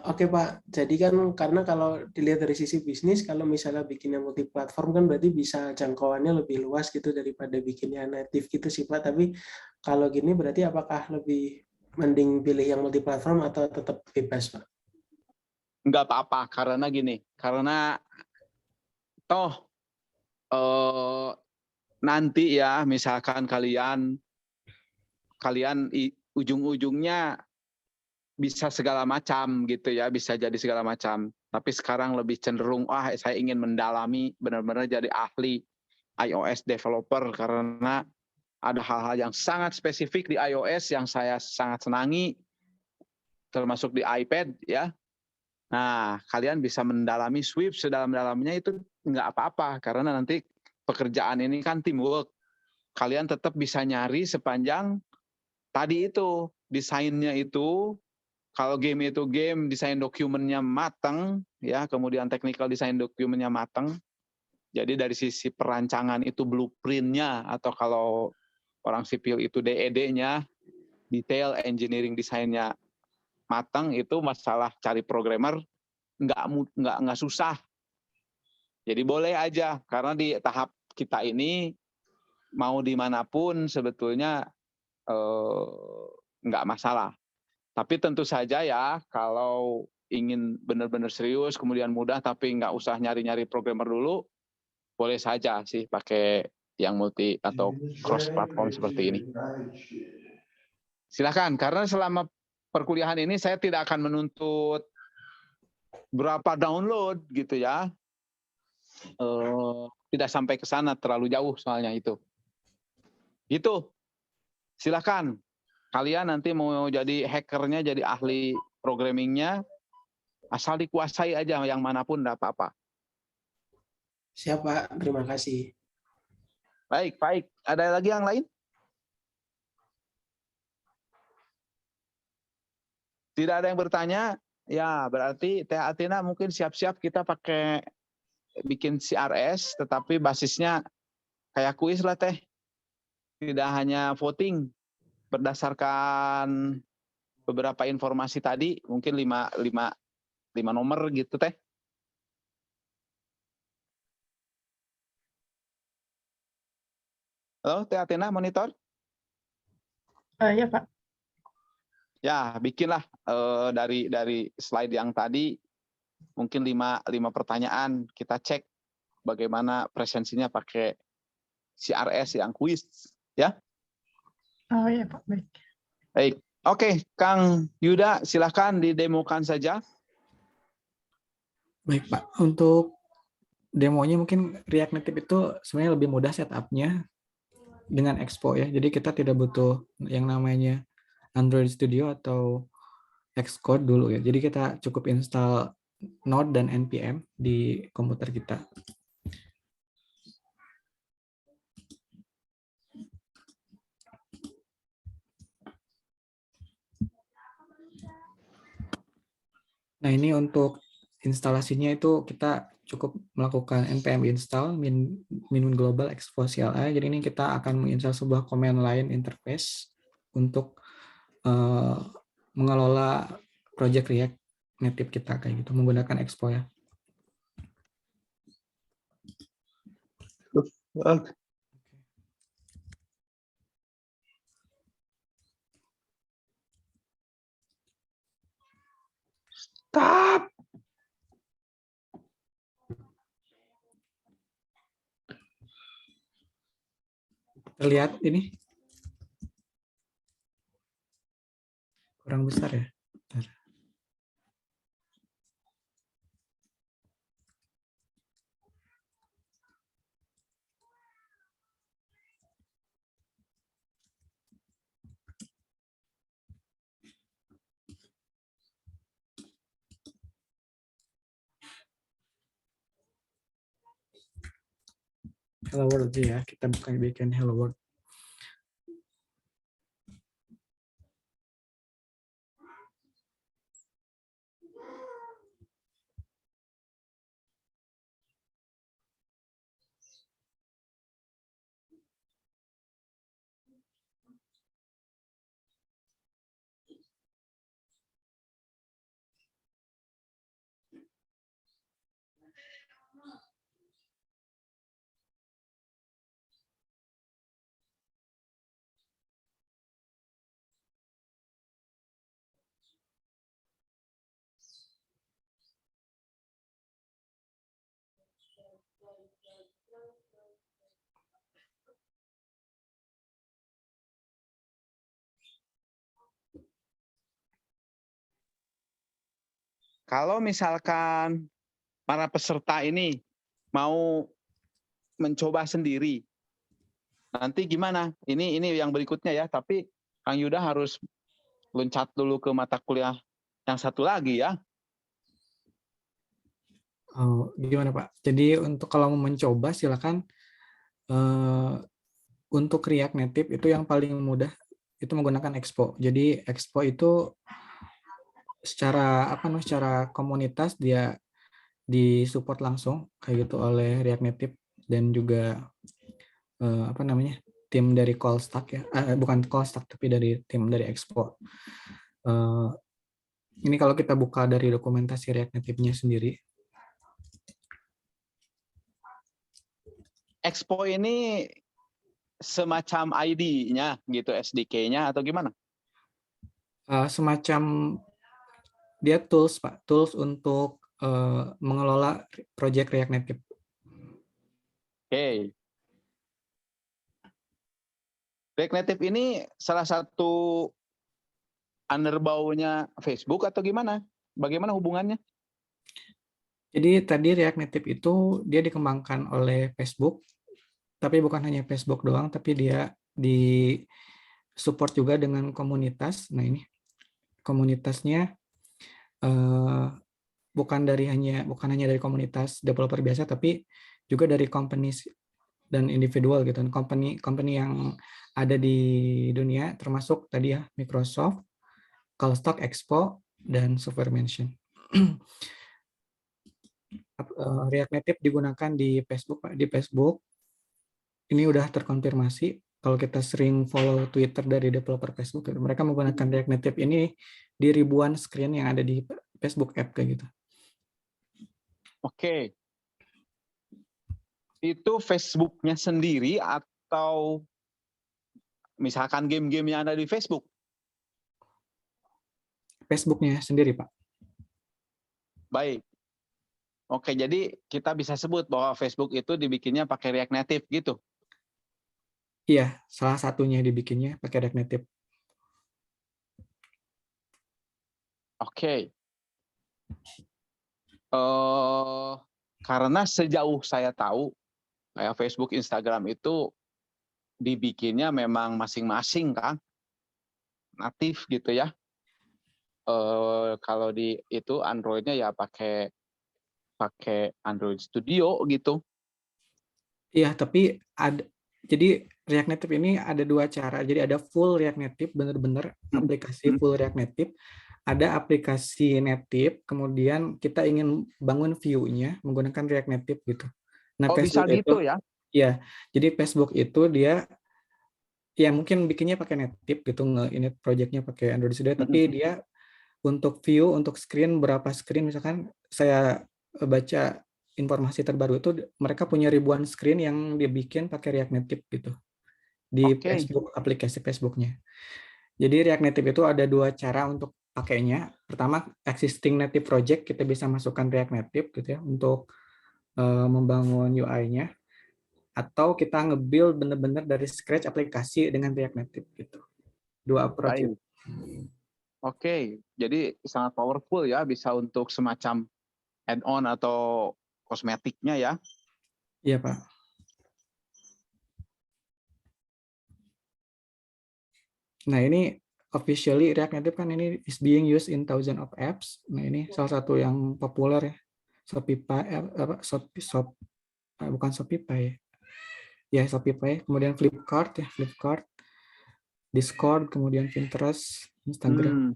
Oke Pak, jadi kan karena kalau dilihat dari sisi bisnis, kalau misalnya bikinnya multi platform kan berarti bisa jangkauannya lebih luas gitu daripada bikinnya native gitu sih Pak. Tapi kalau gini berarti apakah lebih mending pilih yang multi platform atau tetap bebas Pak? Enggak apa-apa, karena gini, karena toh nanti ya misalkan kalian ujung-ujungnya bisa segala macam gitu ya, bisa jadi segala macam. Tapi sekarang lebih cenderung, saya ingin mendalami benar-benar jadi ahli iOS developer karena ada hal-hal yang sangat spesifik di iOS yang saya sangat senangi, termasuk di iPad ya. Nah, kalian bisa mendalami Swift sedalam-dalamnya itu nggak apa-apa karena nanti pekerjaan ini kan teamwork. Kalian tetap bisa nyari sepanjang tadi itu desainnya itu. Kalau game itu game, desain dokumennya matang, ya, kemudian technical design dokumennya matang. Jadi dari sisi perancangan itu blueprint-nya, atau kalau orang sipil itu DED-nya, detail engineering desainnya matang, itu masalah cari programmer nggak susah. Jadi boleh aja, karena di tahap kita ini mau dimanapun sebetulnya nggak masalah. Tapi tentu saja ya, kalau ingin benar-benar serius, kemudian mudah, tapi nggak usah nyari-nyari programmer dulu, boleh saja sih pakai yang multi atau cross platform seperti ini. Silakan, karena selama perkuliahan ini saya tidak akan menuntut berapa download gitu ya. Tidak sampai ke sana, terlalu jauh soalnya itu. Gitu. Silakan. Kalian nanti mau jadi hackernya, jadi ahli programmingnya, asal dikuasai aja yang manapun enggak apa-apa. Siap, Pak. Terima kasih. Baik, baik. Ada lagi yang lain? Tidak ada yang bertanya? Ya, berarti Teh Atina mungkin siap-siap kita pakai bikin CRS, tetapi basisnya kayak kuis lah Teh. Tidak hanya voting berdasarkan beberapa informasi tadi, mungkin 5 nomor gitu Teh. Halo Teh Atina, monitor? Ya Pak. Ya, bikinlah dari slide yang tadi mungkin 5 pertanyaan, kita cek bagaimana presensinya pakai CRS yang kuis ya. Oh ya Pak, baik. Baik. Oke, Kang Yuda silakan didemokan saja. Baik Pak, untuk demonya mungkin React Native itu sebenarnya lebih mudah setupnya dengan Expo ya. Jadi kita tidak butuh yang namanya Android Studio atau Xcode dulu ya. Jadi kita cukup install Node dan npm di komputer kita. Nah ini untuk instalasinya itu kita cukup melakukan npm install min global expo CLI. Jadi ini kita akan menginstal sebuah command line interface untuk mengelola project React Native kita kayak gitu menggunakan Expo ya. Stop. Terlihat ini kurang besar ya. Bentar. Hello World aja ya, kita bukan bikin Hello World. Kalau misalkan para peserta ini mau mencoba sendiri, nanti gimana? Ini yang berikutnya ya, tapi Kang Yuda harus loncat dulu ke mata kuliah yang satu lagi ya. Oh, gimana Pak? Jadi untuk kalau mau mencoba silakan untuk React Native itu yang paling mudah itu menggunakan Expo. Jadi Expo itu secara secara komunitas dia disupport langsung kayak gitu oleh React Native dan juga tim dari Callstack ya, bukan Callstack tapi dari tim dari Expo. Ini kalau kita buka dari dokumentasi React Native-nya sendiri. Expo ini semacam ID-nya gitu, SDK-nya atau gimana? Semacam dia tools Pak, tools untuk mengelola project React Native. Oke. React Native ini salah satu underbow-nya Facebook atau gimana? Bagaimana hubungannya? Jadi tadi React Native itu dia dikembangkan oleh Facebook, tapi bukan hanya Facebook doang, tapi dia di support juga dengan komunitas. Nah ini komunitasnya bukan hanya dari komunitas developer biasa, tapi juga dari companies dan individual gitu. Company yang ada di dunia termasuk tadi ya Microsoft, CallStock, Expo, dan Software Mention. React Native digunakan di Facebook, Pak. Di Facebook ini udah terkonfirmasi. Kalau kita sering follow Twitter dari developer Facebook, mereka menggunakan React Native ini di ribuan screen yang ada di Facebook app kayak gitu. Oke. Itu Facebook-nya sendiri atau misalkan game-game yang ada di Facebook? Facebook-nya sendiri, Pak. Baik. Oke, jadi kita bisa sebut bahwa Facebook itu dibikinnya pakai React Native gitu. Iya, salah satunya dibikinnya pakai React Native. Oke. Karena sejauh saya tahu, kayak Facebook, Instagram itu dibikinnya memang masing-masing kan, natif gitu ya. Kalau di itu Android-nya ya pakai Android Studio gitu. Iya, tapi jadi React Native ini ada dua cara. Jadi ada full React Native, benar-benar aplikasi full React Native. Ada aplikasi native, kemudian kita ingin bangun view-nya menggunakan React Native gitu. Nah, Oh, Facebook bisa gitu ya? Ya, jadi Facebook itu dia ya mungkin bikinnya pakai native gitu, nge-init project-nya pakai Android Studio, tapi dia untuk view, untuk screen, berapa screen, misalkan saya baca informasi terbaru itu mereka punya ribuan screen yang dia bikin pakai React Native gitu di Oke. Facebook, aplikasi Facebook-nya. Jadi React Native itu ada dua cara untuk pakainya. Pertama, existing native project kita bisa masukkan React Native gitu ya untuk membangun UI-nya, atau kita nge-build benar-benar dari scratch aplikasi dengan React Native gitu. Dua approach itu. Baik. Oke, jadi sangat powerful ya, bisa untuk semacam add-on atau kosmetiknya ya. Iya, Pak. Nah, ini officially React Native kan ini is being used in thousands of apps. Nah, ini salah satu yang populer ya. Bukan Shopify. Ya, Shopify, kemudian Flipkart, Discord, kemudian Pinterest, Instagram.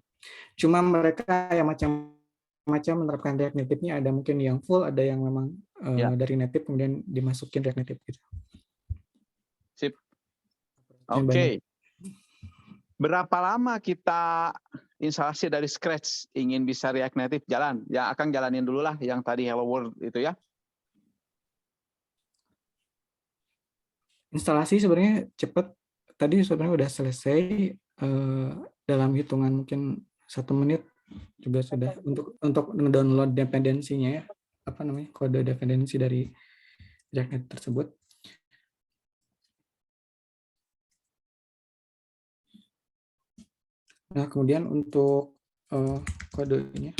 Cuma mereka yang macam-macam menerapkan React Native-nya, ada mungkin yang full, ada yang memang dari native kemudian dimasukin React Native gitu. Sip. Yang Oke. banyak. Berapa lama kita instalasi dari scratch ingin bisa React Native jalan? Ya, akan jalanin dulu lah yang tadi Hello World itu ya. Instalasi sebenarnya cepat. Tadi sebenarnya udah selesai dalam hitungan mungkin 1 menit juga sudah untuk download dependensinya ya, kode dependensi dari React Native tersebut. Nah, kemudian untuk kodenya.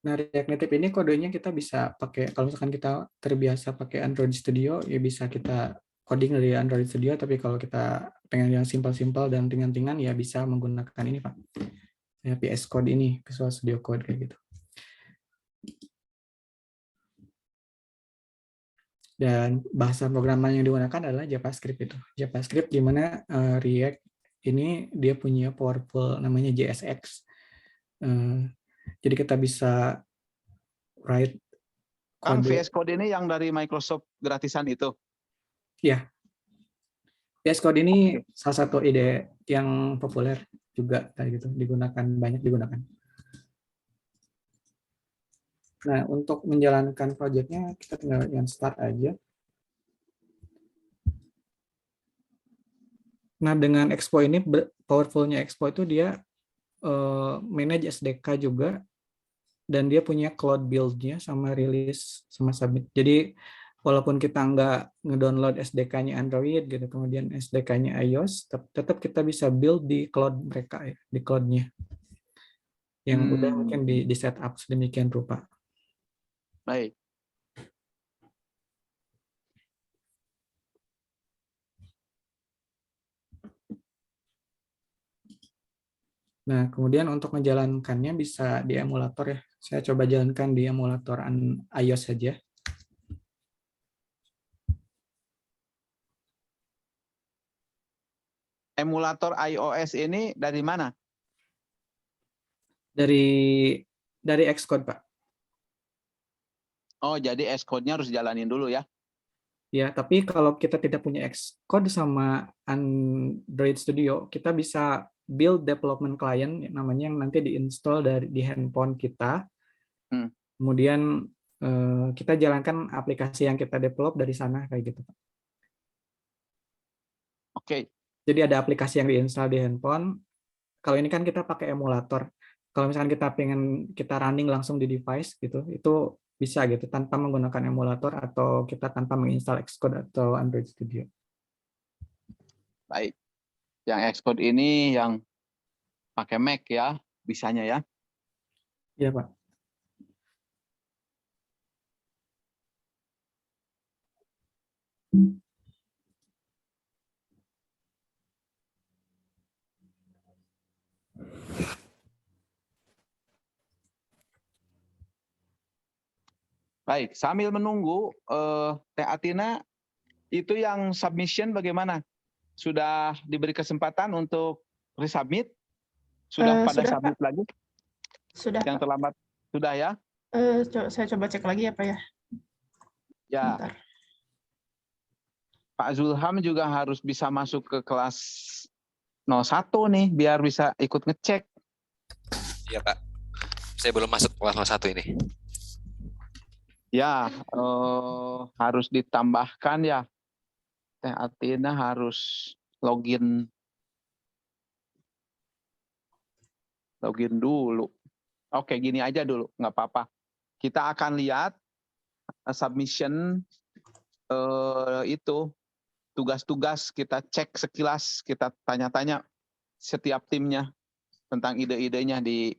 Nah, React Native ini kodenya kita bisa pakai, kalau misalkan kita terbiasa pakai Android Studio, ya bisa kita coding dari Android Studio, tapi kalau kita pengen yang simpel-simpel dan ringan-ringan, ya bisa menggunakan ini, Pak. Ya, VS Code ini, Visual Studio Code kayak gitu. Dan bahasa programan yang digunakan adalah JavaScript itu. JavaScript di mana React ini dia punya powerful namanya JSX. Jadi kita bisa write Kang, kode. VS Code ini yang dari Microsoft gratisan itu? Ya. VS Code ini salah satu ide yang populer juga kayak gitu, banyak digunakan. Nah, untuk menjalankan project-nya kita tinggal yang start aja. Nah, dengan Expo ini, powerful-nya Expo itu dia manage SDK juga, dan dia punya cloud build-nya sama release sama submit. Jadi walaupun kita nggak ngedownload SDK-nya Android gitu, kemudian SDK-nya iOS, tetap kita bisa build di cloud mereka ya, di cloud-nya yang udah mungkin di setup sedemikian rupa. Baik. Nah, kemudian untuk menjalankannya bisa di emulator ya. Saya coba jalankan di emulator iOS saja. Emulator iOS ini dari mana? Dari Xcode, Pak. Oh, jadi Xcode-nya harus jalanin dulu ya. Ya, tapi kalau kita tidak punya Xcode sama Android Studio, kita bisa build development client namanya yang nanti diinstal di handphone kita. Kemudian kita jalankan aplikasi yang kita develop dari sana kayak gitu, Pak. Oke. Jadi ada aplikasi yang diinstal di handphone. Kalau ini kan kita pakai emulator. Kalau misalkan kita running langsung di device gitu, itu bisa gitu tanpa menggunakan emulator atau kita tanpa menginstal Xcode atau Android Studio. Baik. Yang Xcode ini yang pakai Mac ya, bisanya ya. Iya, Pak. Baik, sambil menunggu Teh Atina, itu yang submission bagaimana? Sudah diberi kesempatan untuk resubmit? Sudah pada Sudah, submit Pak. lagi? Sudah, Yang Pak. terlambat sudah ya? Saya coba cek lagi ya, Pak ya. Ya. Bentar. Pak Zulham juga harus bisa masuk ke kelas 01 nih, biar bisa ikut ngecek. Iya Pak, saya belum masuk kelas 01 ini. Ya, harus ditambahkan ya. Teh Atina harus login dulu. Oke, gini aja dulu, nggak apa-apa. Kita akan lihat submission itu tugas-tugas, kita cek sekilas, kita tanya-tanya setiap timnya tentang ide-idenya di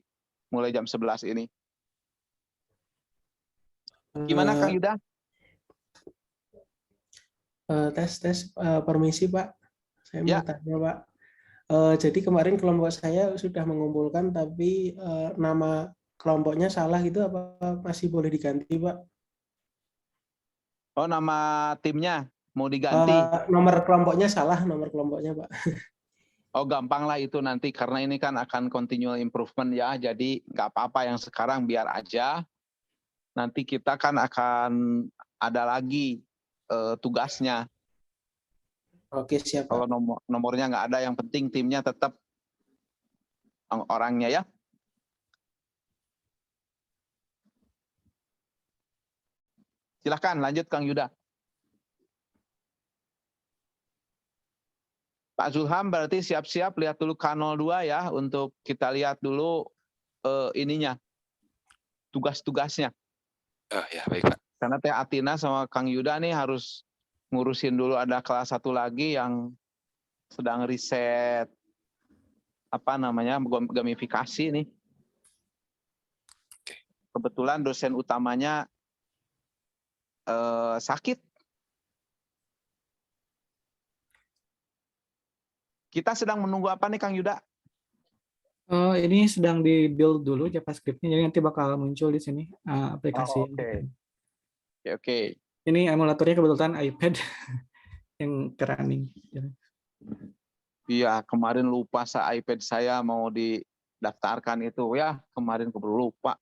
mulai jam 11 ini. Gimana Kang Yuda? Tes permisi Pak, saya mau Ya. tanya Pak. Jadi kemarin kelompok saya sudah mengumpulkan tapi nama kelompoknya salah gitu, apa masih boleh diganti Pak? Oh, nama timnya mau diganti. Nomor kelompoknya salah, nomor kelompoknya Pak. Oh, gampang lah itu nanti, karena ini kan akan continual improvement ya, jadi nggak apa-apa yang sekarang biar aja. Nanti kita kan akan ada lagi tugasnya. Oke, siap Pak. Kalau nomornya nggak ada, yang penting timnya tetap orangnya ya. Silahkan lanjut Kang Yuda. Pak Zulham berarti siap-siap lihat dulu K02 ya, untuk kita lihat dulu ininya, tugas-tugasnya. Oh ya, baik Pak. Karena Teh Atina sama Kang Yuda nih harus ngurusin dulu, ada kelas 1 lagi yang sedang riset gamifikasi nih. Kebetulan dosen utamanya sakit. Kita sedang menunggu apa nih Kang Yuda? Ini sedang di-build dulu JavaScript-nya, jadi nanti bakal muncul di sini aplikasi. Oke. Ini emulatornya kebetulan iPad yang running. Iya, kemarin lupa iPad saya mau didaftarkan itu ya, kemarin keburu lupa.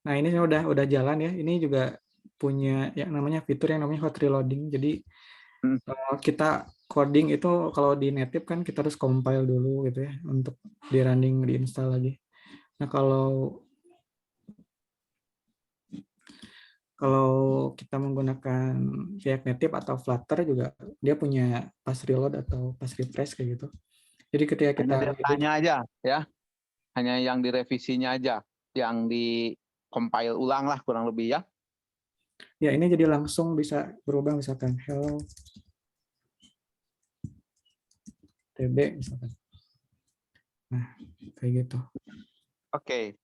Nah, ini udah jalan ya. Ini juga punya yang namanya fitur yang namanya hot reloading. Jadi kita coding itu kalau di native kan kita harus compile dulu gitu ya untuk di running, di install lagi. Nah, kalau kita menggunakan React Native atau Flutter juga dia punya pas reload atau pas refresh kayak gitu. Jadi ketika kita tanya aja ya, hanya yang direvisinya aja, yang compile ulang lah kurang lebih ya. Ya, ini jadi langsung bisa berubah misalkan hello TB misalkan. Nah, kayak gitu. Oke.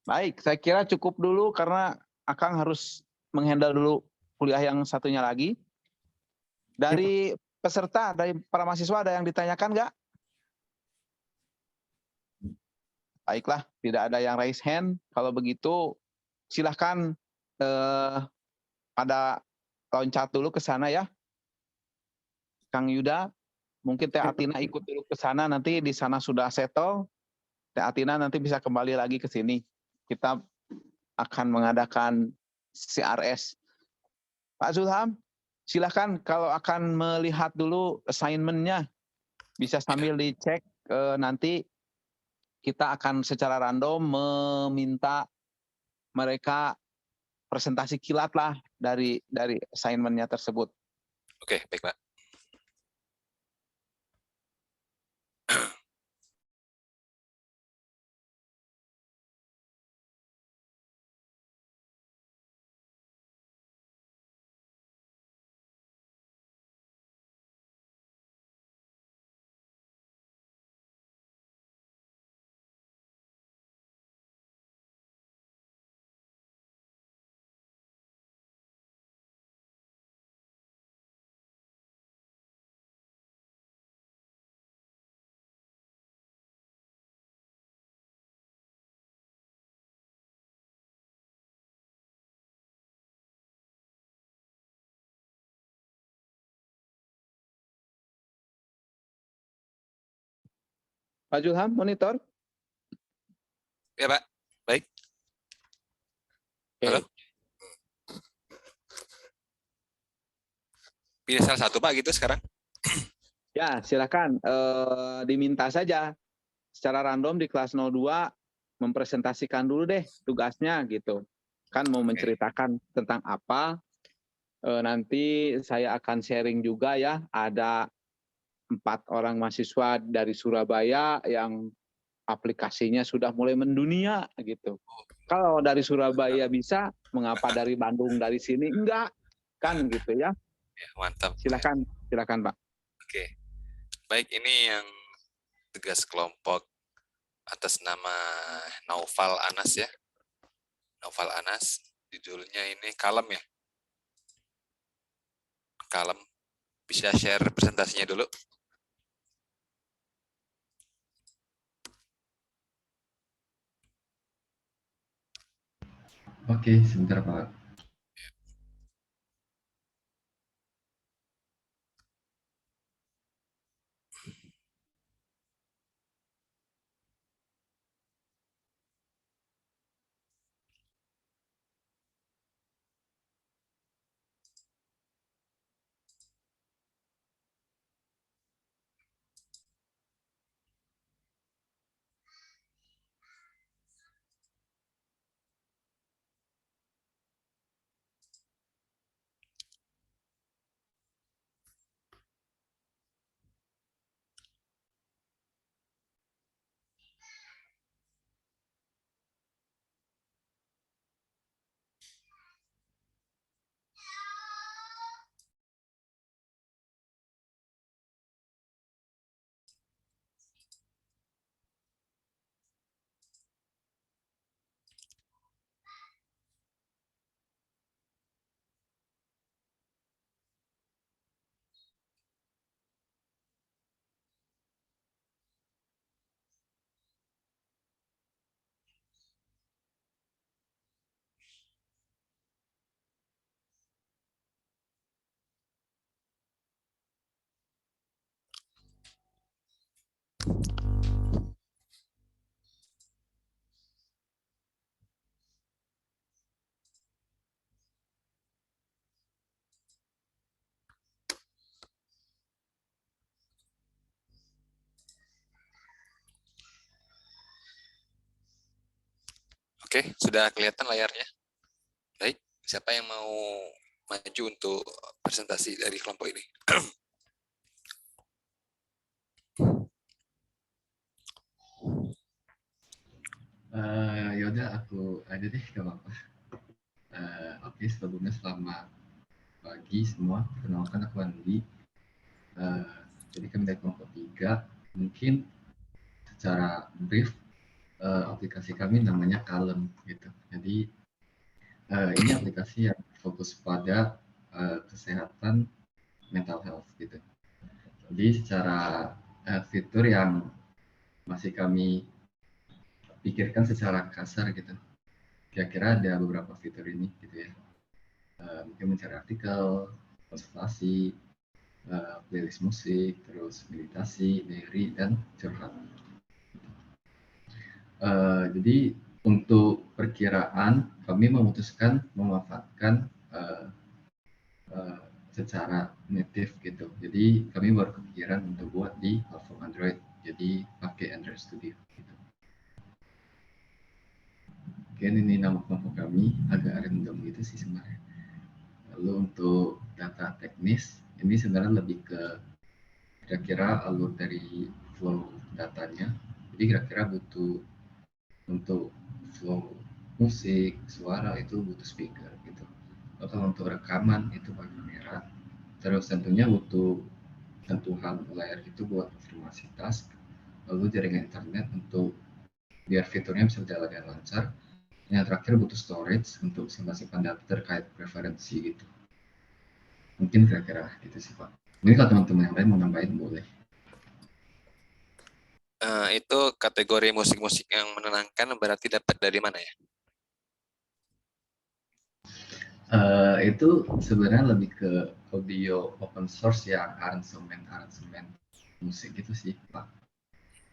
Baik, saya kira cukup dulu karena Akang harus menghandle dulu kuliah yang satunya lagi. Dari peserta, dari para mahasiswa ada yang ditanyakan nggak? Baiklah, tidak ada yang raise hand. Kalau begitu, silahkan pada loncat dulu ke sana ya. Kang Yuda, mungkin Teh Atina ikut dulu ke sana, nanti di sana sudah settle. Teh Atina nanti bisa kembali lagi ke sini. Kita akan mengadakan CRS. Pak Zulham, silahkan kalau akan melihat dulu assignment-nya, bisa sambil dicek nanti kita akan secara random meminta mereka presentasi kilat lah dari assignment-nya tersebut. Oke, baik Pak. Pak Zulham, monitor. Ya Pak, baik. Halo? Pilih salah satu Pak gitu sekarang. Ya, silakan diminta saja secara random di kelas 02 mempresentasikan dulu deh tugasnya gitu. Kan mau menceritakan tentang apa. Nanti saya akan sharing juga ya, ada 4 orang mahasiswa dari Surabaya yang aplikasinya sudah mulai mendunia gitu. Kalau dari Surabaya bisa, mengapa dari Bandung dari sini enggak? Kan gitu ya. Ya, mantap. Silakan Pak. Oke. Baik, ini yang tugas kelompok atas nama Naufal Anas ya. Naufal Anas, judulnya ini kalem ya. Kalem. Bisa share presentasinya dulu. Oke, sebentar Pak. Oke, sudah kelihatan layarnya. Baik, siapa yang mau maju untuk presentasi dari kelompok ini? Yaudah aku aja deh, gak apa-apa. Oke, sebelumnya selamat pagi semua. Perkenalkan aku Andi. Jadi kami dari kelompok 3. Mungkin secara brief, aplikasi kami namanya Calm gitu. Jadi ini aplikasi yang fokus pada kesehatan mental health gitu. Jadi secara fitur yang masih kami pikirkan secara kasar gitu. Kira-kira ada beberapa fitur ini gitu ya. Mungkin mencari artikel, konsultasi, playlist musik, terus meditasi, diary, dan curhat. Jadi untuk perkiraan kami memutuskan memanfaatkan secara native gitu. Jadi kami baru kepikiran untuk buat di platform Android. Jadi pakai Android Studio. Gitu. Mungkin ini nama kelompok kami agak random gitu sih sebenarnya. Lalu untuk data teknis ini sebenarnya lebih ke kira-kira alur dari flow datanya. Jadi kira-kira butuh untuk flow musik, suara itu butuh speaker gitu. Kalau untuk rekaman itu pakai kamera. Terus tentunya butuh sentuhan layar itu buat konfirmasi task. Lalu jaringan internet untuk biar fiturnya bisa berjalan dengan lancar. Yang terakhir butuh storage untuk simpan data terkait preferensi gitu. Mungkin kira-kira gitu sih Pak. Mungkin kalau teman-teman yang lain mau nambahin boleh. Itu kategori musik-musik yang menenangkan berarti dapat dari mana ya? Itu sebenarnya lebih ke audio open source ya, aransemen musik gitu sih Pak.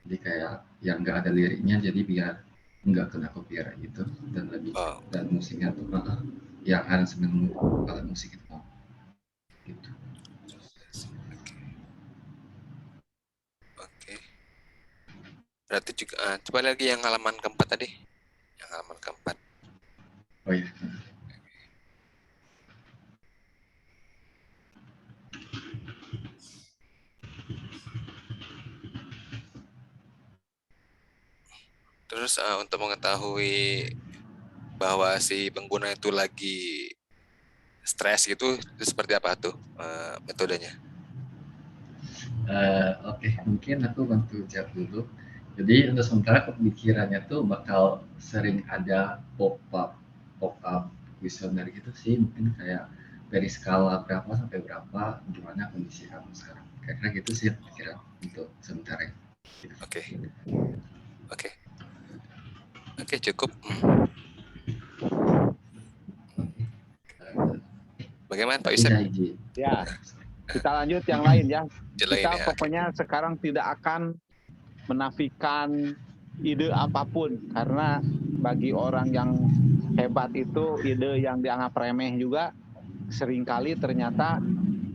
Jadi kayak yang nggak ada liriknya, jadi biar nggak kena copyright gitu, dan lebih dan musiknya tuh yang aransemen alat musik itu gitu. Oke. Berarti juga coba lagi yang halaman keempat tadi. Yang halaman keempat. Oh iya. Terus untuk mengetahui bahwa si pengguna itu lagi stres gitu, itu seperti apa tuh metodenya? Oke, mungkin aku bantu jawab dulu. Jadi untuk sementara kepikirannya tuh bakal sering ada pop-up kuesioner gitu sih, mungkin kayak dari skala berapa sampai berapa, gimana kondisi kamu sekarang. Kira-kira gitu sih pikiran untuk sementara. Oke, cukup. Bagaimana Pak Yusuf? Ya, kita lanjut yang lain ya. Kita pokoknya sekarang tidak akan menafikan ide apapun, karena bagi orang yang hebat itu ide yang dianggap remeh juga seringkali ternyata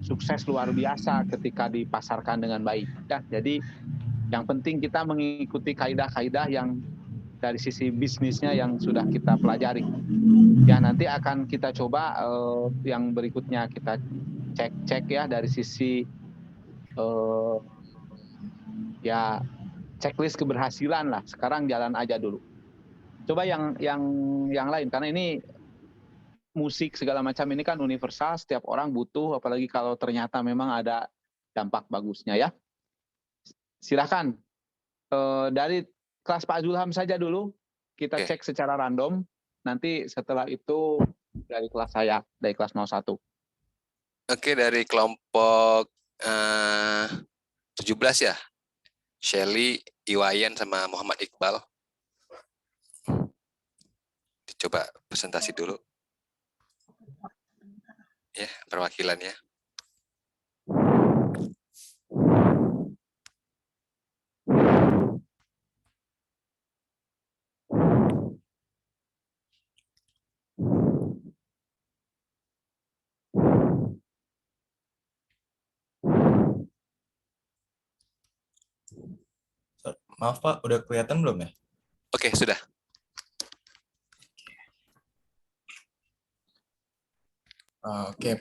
sukses luar biasa ketika dipasarkan dengan baik. Ya, jadi yang penting kita mengikuti kaidah-kaidah yang dari sisi bisnisnya yang sudah kita pelajari. Ya, nanti akan kita coba yang berikutnya kita cek ya dari sisi ya checklist keberhasilan lah. Sekarang jalan aja dulu. Coba yang lain, karena ini musik segala macam ini kan universal, setiap orang butuh, apalagi kalau ternyata memang ada dampak bagusnya ya. Silakan dari kelas Pak Zulham saja dulu, kita cek secara random. Nanti setelah itu dari kelas saya, dari kelas 01. Oke, dari kelompok 17 ya. Shelly, Iwayan, sama Muhammad Iqbal. Coba presentasi dulu. Ya, perwakilannya. Maaf Pak, udah kelihatan belum ya? Oke, sudah. Oke,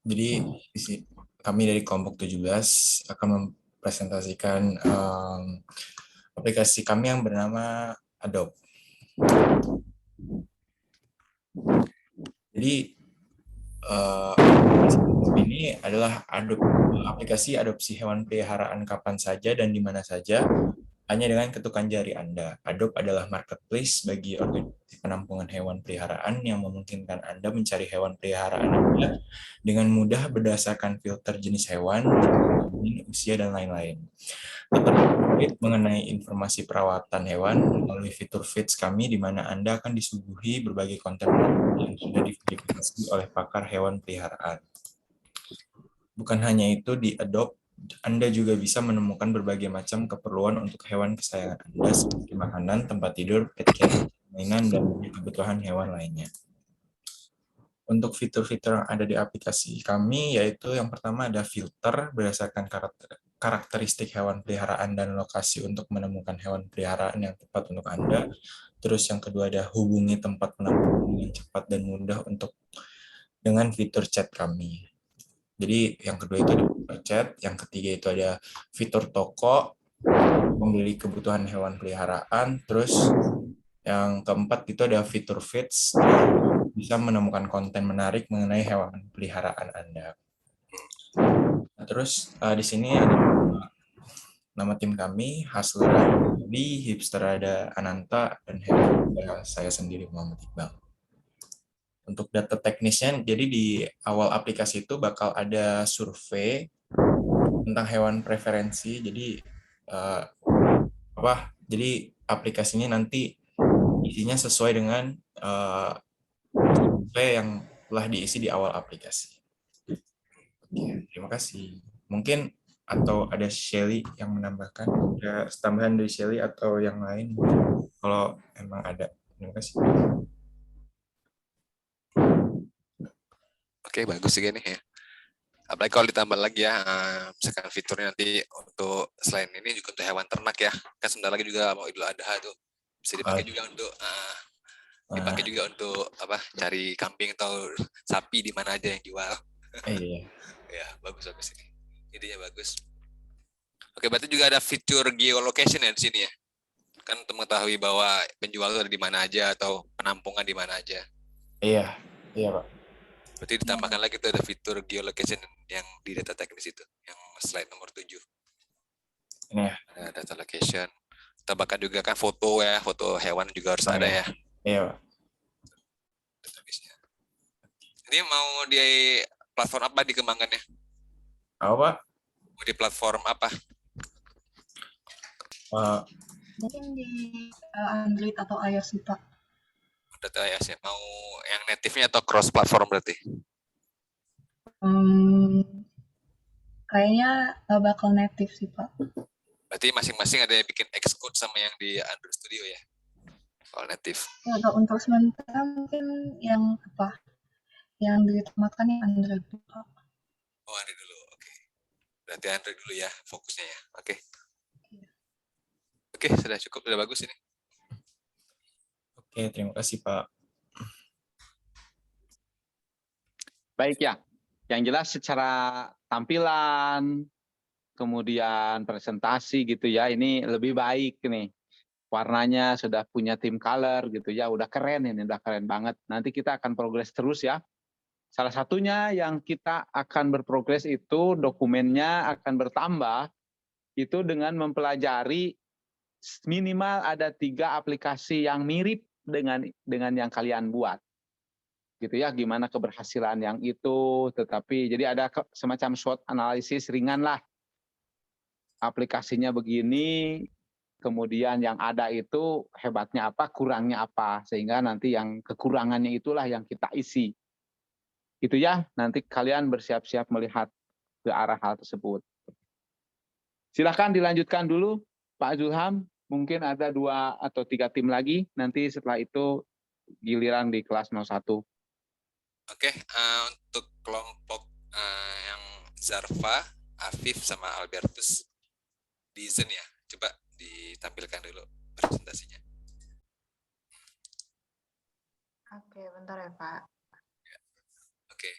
jadi kami dari kelompok 17 akan mempresentasikan aplikasi kami yang bernama Adobe. Jadi ini adalah aplikasi adopsi hewan peliharaan kapan saja dan di mana saja, hanya dengan ketukan jari Anda. Adobe adalah marketplace bagi organisasi penampungan hewan peliharaan yang memungkinkan Anda mencari hewan peliharaan Anda dengan mudah berdasarkan filter jenis hewan, usia, dan lain-lain. Tetap update mengenai informasi perawatan hewan melalui fitur feeds kami, di mana Anda akan disuguhi berbagai konten yang sudah diverifikasi oleh pakar hewan peliharaan. Bukan hanya itu, di Adobe Anda juga bisa menemukan berbagai macam keperluan untuk hewan kesayangan Anda seperti makanan, tempat tidur, pet care, mainan, dan kebutuhan hewan lainnya. Untuk fitur-fitur yang ada di aplikasi kami, yaitu yang pertama ada filter berdasarkan karakteristik hewan peliharaan dan lokasi untuk menemukan hewan peliharaan yang tepat untuk Anda. Terus yang kedua ada hubungi tempat penampungan yang cepat dan mudah dengan fitur chat kami. Jadi yang kedua itu ada fitur chat, yang ketiga itu ada fitur toko, membeli kebutuhan hewan peliharaan, terus yang keempat itu ada fitur feeds, bisa menemukan konten menarik mengenai hewan peliharaan Anda. Nah, terus di sini ada nama tim kami, Hustler Adi, Hipster ada Ananta, dan Hewan saya sendiri Muhammad Iqbal. Untuk data teknisnya, jadi di awal aplikasi itu bakal ada survei tentang hewan preferensi. Jadi jadi aplikasinya nanti isinya sesuai dengan survei yang telah diisi di awal aplikasi. Oke, terima kasih. Mungkin atau ada Shelly yang menambahkan, ada tambahan dari Shelly atau yang lain kalau emang ada. Terima kasih. Oke, bagus juga nih ya. Apalagi kalau ditambah lagi ya, misalkan fiturnya nanti untuk selain ini juga untuk hewan ternak ya. Kan sebentar lagi juga mau Idul Adha tuh. Bisa dipakai juga untuk cari kambing atau sapi di mana aja yang jual. Iya. Ya, bagus ini. Idenya bagus. Oke, berarti juga ada fitur geolocation ya di sini ya. Kan untuk mengetahui bahwa penjual itu ada di mana aja atau penampungan di mana aja. Iya, Pak. Berarti ditambahkan lagi tuh ada fitur geolocation yang di data teknis itu, yang slide nomor 7. Ini ya. Ada data location. Tambahkan juga kan foto ya, foto hewan juga harus ada ya. Iya, Pak. Ini mau di platform apa dikembangkannya? Apa, Pak? Mau di platform apa? Mungkin di Android atau iOS sih, Pak. Data iOS ya. Mau yang native-nya atau cross platform berarti? Kayaknya nggak bakal native sih, Pak. Berarti masing-masing ada yang bikin Xcode sama yang di Android Studio ya? Soal native. Ya, untuk sementara mungkin yang diutamakan yang Android, Pak. Oh, Android dulu. Oke. Berarti Android dulu ya fokusnya ya. Oke. Oke, sudah cukup, sudah bagus ini. Oke, terima kasih, Pak. Baik ya, yang jelas secara tampilan, kemudian presentasi gitu ya, ini lebih baik nih. Warnanya sudah punya tim color gitu ya, udah keren ini, udah keren banget. Nanti kita akan progres terus ya. Salah satunya yang kita akan berprogres itu dokumennya akan bertambah itu dengan mempelajari minimal ada 3 aplikasi yang mirip dengan yang kalian buat. Gitu ya, gimana keberhasilan yang itu, tetapi jadi ada semacam SWOT analisis ringan lah. Aplikasinya begini, kemudian yang ada itu hebatnya apa, kurangnya apa, sehingga nanti yang kekurangannya itulah yang kita isi. Gitu ya, nanti kalian bersiap-siap melihat ke arah hal tersebut. Silakan dilanjutkan dulu, Pak Zulham. Mungkin ada 2 atau 3 tim lagi, nanti setelah itu giliran di kelas 01. Oke, untuk kelompok yang Zarfa, Afif, sama Albertus di Zen ya. Coba ditampilkan dulu presentasinya. Oke, bentar ya, Pak. Oke.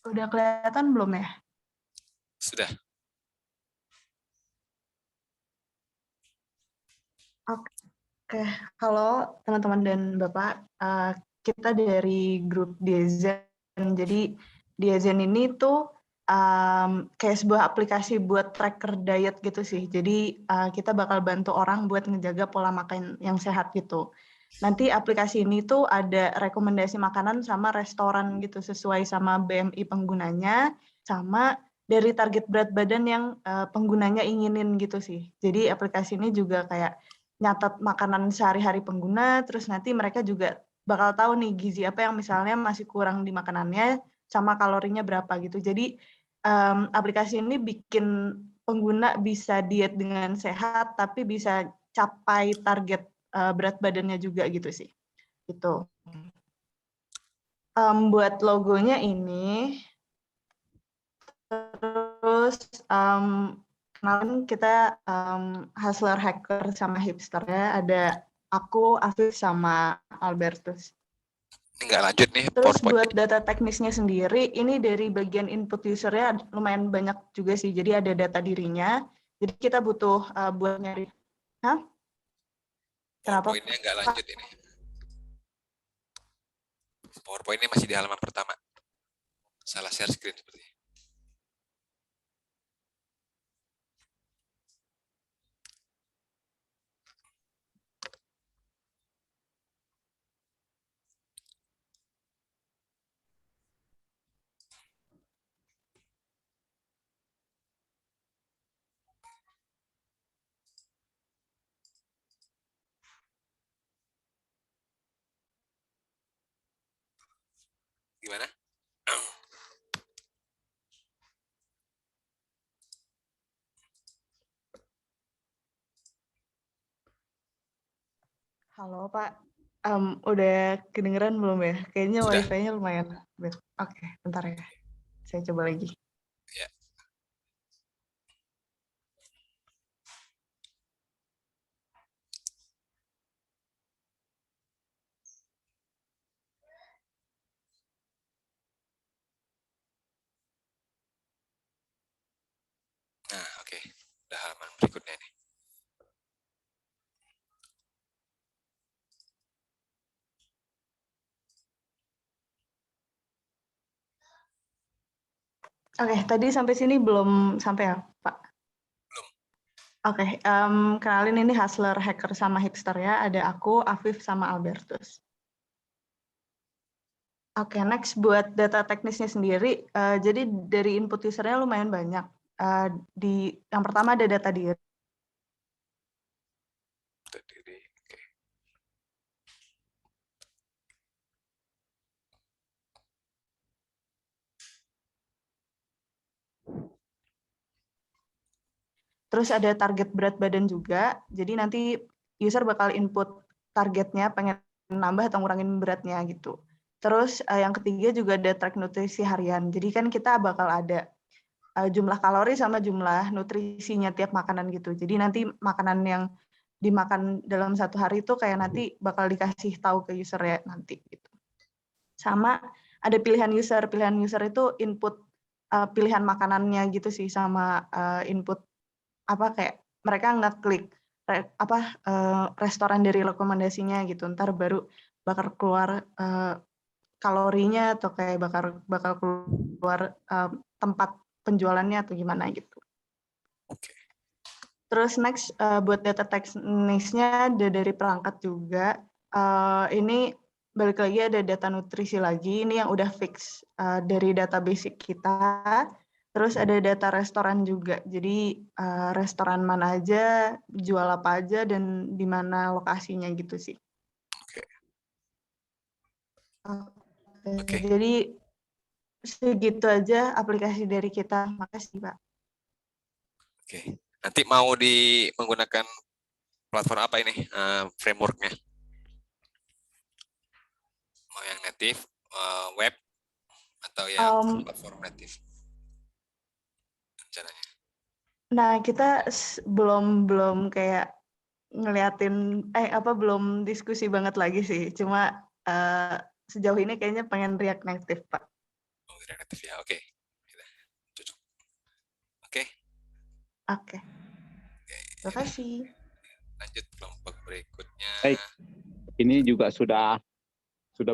Udah kelihatan belum ya? Sudah. Oke, halo teman-teman dan Bapak. Kita dari grup Diazen. Jadi Diazen ini tuh kayak sebuah aplikasi buat tracker diet gitu sih. Jadi kita bakal bantu orang buat ngejaga pola makan yang sehat gitu. Nanti aplikasi ini tuh ada rekomendasi makanan sama restoran gitu sesuai sama BMI penggunanya sama dari target berat badan yang penggunanya inginin gitu sih. Jadi aplikasi ini juga kayak nyatat makanan sehari-hari pengguna, terus nanti mereka juga bakal tahu nih gizi apa yang misalnya masih kurang di makanannya sama kalorinya berapa gitu. Jadi aplikasi ini bikin pengguna bisa diet dengan sehat tapi bisa capai target berat badannya juga gitu sih. Gitu. Buat logonya ini, terus kenalin kita hustler hacker sama hipster ya. Ada aku, Afif, sama Albertus. Ini nggak lanjut nih Terus PowerPoint. buat data teknisnya sendiri, ini dari bagian input usernya lumayan banyak juga sih. Jadi ada data dirinya. Jadi kita butuh buat nyari. Hah? Kenapa? PowerPoint-nya nggak lanjut ini. PowerPoint-nya masih di halaman pertama. Salah share screen sepertinya. Gimana? Halo Pak, udah kedengeran belum ya? Kayaknya Sudah. wifi-nya lumayan. Oke, bentar ya. Saya coba lagi. Ya. Nah, oke. Udah halaman berikutnya nih. Oke, tadi sampai sini belum sampai ya, Pak? Belum. Oke, kenalin ini hustler hacker sama hipster ya. Ada aku, Afif, sama Albertus. Oke, next buat data teknisnya sendiri. Jadi dari input usernya lumayan banyak. Yang pertama ada data diri. Oke. Terus ada target berat badan juga. Jadi nanti user bakal input targetnya, pengen nambah atau ngurangin beratnya gitu. Terus yang ketiga juga ada track nutrisi harian. Jadi kan kita bakal ada jumlah kalori sama jumlah nutrisinya tiap makanan gitu. Jadi nanti makanan yang dimakan dalam satu hari itu kayak nanti bakal dikasih tahu ke user ya nanti gitu. Sama ada pilihan user. Pilihan user itu input pilihan makanannya gitu sih, sama input apa kayak mereka ngeklik restoran dari rekomendasinya gitu. Ntar baru bakal keluar kalorinya atau kayak bakal keluar tempat penjualannya atau gimana gitu. Oke. Terus next buat data teknisnya ada dari perangkat juga. Ini balik lagi ada data nutrisi lagi. Ini yang udah fix dari data basic kita. Terus ada data restoran juga. Jadi restoran mana aja, jual apa aja, dan di mana lokasinya gitu sih. Oke. Jadi segitu aja aplikasi dari kita. Makasih, Pak. Oke. Nanti mau menggunakan platform apa ini frameworknya? Mau yang native, web, atau yang platform native? Rencananya. Nah, kita belum kayak ngeliatin belum diskusi banget lagi sih. Cuma sejauh ini kayaknya pengen React Native, Pak. Oh, React Native ya. Ya, oke. Cocok. Oke. Oke. Terima kasih. Lanjut kelompok berikutnya. Baik. Ini juga sudah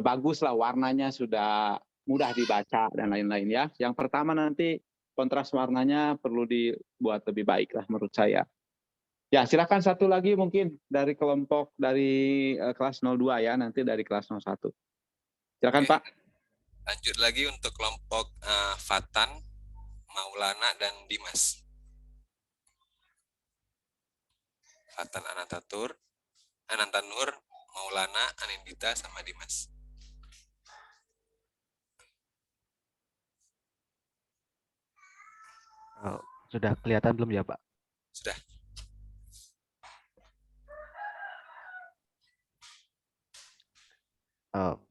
bagus lah, warnanya sudah mudah dibaca dan lain-lain ya. Yang pertama nanti kontras warnanya perlu dibuat lebih baik lah menurut saya. Ya, silakan satu lagi mungkin dari kelompok dari kelas 02 ya, nanti dari kelas 01. Silakan Oke. Pak. Lanjut lagi untuk kelompok Fatan, Maulana, dan Dimas. Fatan Anantanur, Maulana, Anindita, sama Dimas. Sudah kelihatan belum ya, Pak? Sudah.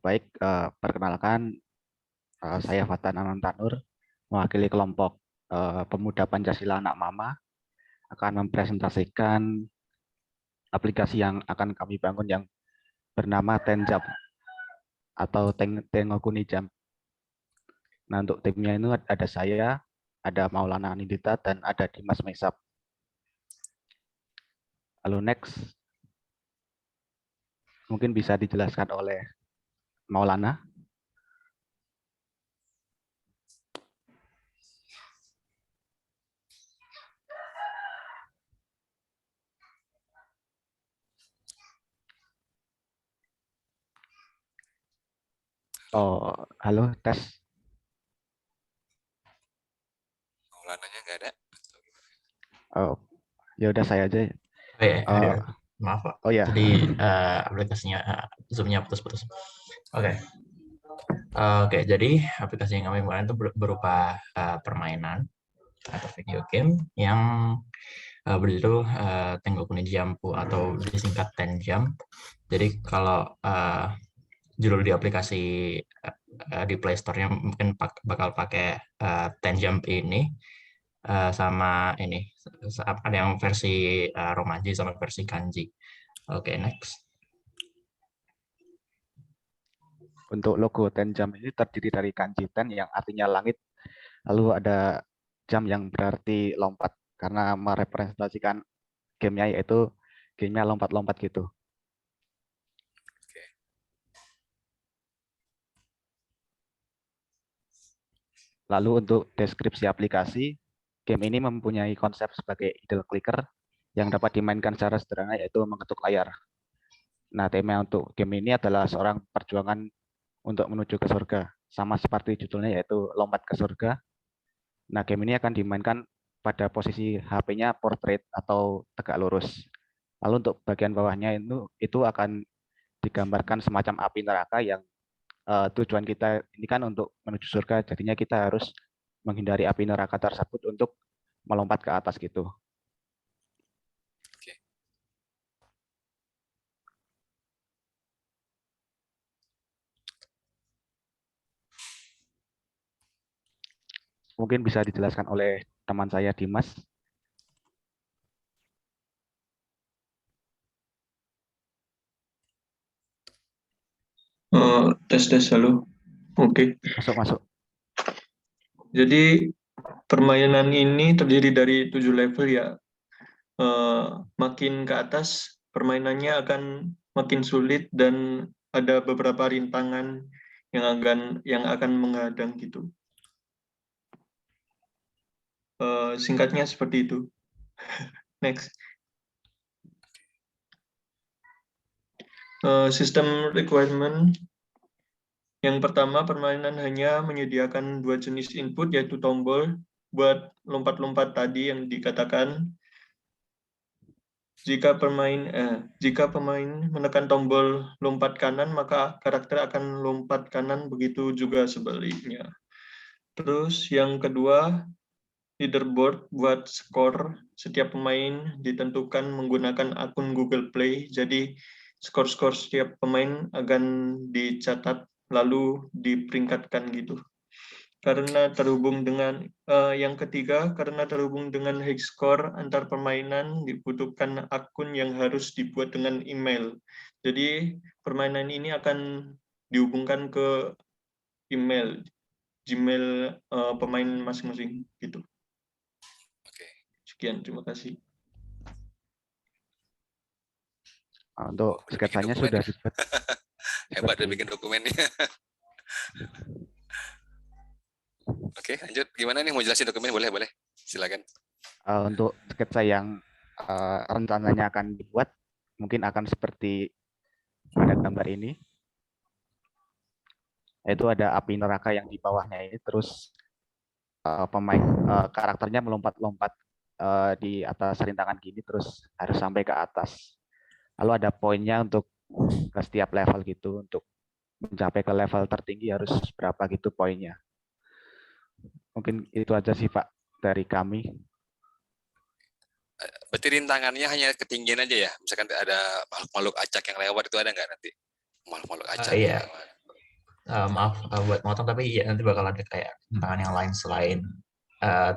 Baik, perkenalkan, saya Fatan Anantanur, mewakili kelompok Pemuda Pancasila Anak Mama, akan mempresentasikan aplikasi yang akan kami bangun yang bernama Tenjam atau Tengokuni Jam. Nah, untuk timnya itu ada saya, ada Maulana Anindita, dan ada Dimas Mesap. Lalu next, mungkin bisa dijelaskan oleh Maulana. Oh, halo, tes. Maulananya nggak ada. Oh, ya udah saya aja. Maaf Pak. Oh ya. Tadi aplikasinya Zoom-nya putus-putus. Oke. Oke, jadi aplikasi yang kami gunakan itu berupa permainan atau video game yang berjudul Tengokuni Jampu atau disingkat Tenjam. Jadi kalau judul di aplikasi di Play Store-nya mungkin bakal pakai Tenjam ini. Sama ini ada yang versi Romaji sama versi Kanji. Oke, next. Untuk logo Tenjam ini terdiri dari kanji ten yang artinya langit, lalu ada jam yang berarti lompat karena merepresentasikan gamenya yaitu gamenya lompat-lompat gitu. Lalu untuk deskripsi aplikasi, game ini mempunyai konsep sebagai idle clicker yang dapat dimainkan secara sederhana yaitu mengetuk layar. Nah, tema untuk game ini adalah seorang perjuangan untuk menuju ke surga, sama seperti judulnya yaitu lompat ke surga. Nah, game ini akan dimainkan pada posisi HP-nya portrait atau tegak lurus. Lalu untuk bagian bawahnya itu akan digambarkan semacam api neraka yang tujuan kita ini kan untuk menuju surga, jadinya kita harus menghindari api neraka tersebut untuk melompat ke atas gitu. Mungkin bisa dijelaskan oleh teman saya Dimas. Tes halo. Oke. Masuk. Jadi permainan ini terdiri dari 7 level ya. Makin ke atas permainannya akan makin sulit dan ada beberapa rintangan yang akan menghadang gitu. Singkatnya seperti itu. Next. Sistem requirement. Yang pertama, permainan hanya menyediakan 2 jenis input, yaitu tombol buat lompat-lompat tadi yang dikatakan. Jika pemain menekan tombol lompat kanan, maka karakter akan lompat kanan, begitu juga sebaliknya. Terus yang kedua, leaderboard buat skor. Setiap pemain ditentukan menggunakan akun Google Play, jadi skor-skor setiap pemain akan dicatat lalu diperingkatkan gitu. Karena terhubung dengan yang ketiga, karena terhubung dengan high score antar permainan dibutuhkan akun yang harus dibuat dengan email. Jadi permainan ini akan dihubungkan ke email. Gmail pemain masing-masing gitu. Oke. Sekian, terima kasih. Untuk Udah bikin sketsanya dokumen sudah ya? Hebat udah seperti bikin dokumennya. Oke, lanjut. Gimana nih mau jelasin dokumen? Boleh, boleh. Silakan. untuk sketsa yang rencananya akan dibuat mungkin akan seperti pada gambar ini. Itu ada api neraka yang di bawahnya ini, terus karakternya melompat-lompat di atas rintangan gini, terus harus sampai ke atas. Lalu ada poinnya untuk ke setiap level gitu, untuk mencapai ke level tertinggi harus berapa gitu poinnya. Mungkin itu aja sih Pak dari kami. Berarti rintangannya hanya ketinggian aja ya? Misalkan ada makhluk acak yang lewat, itu ada nggak nanti? Makhluk acak Iya. yang lewat. Maaf buat motong, tapi ya nanti bakal ada kayak tantangan yang lain selain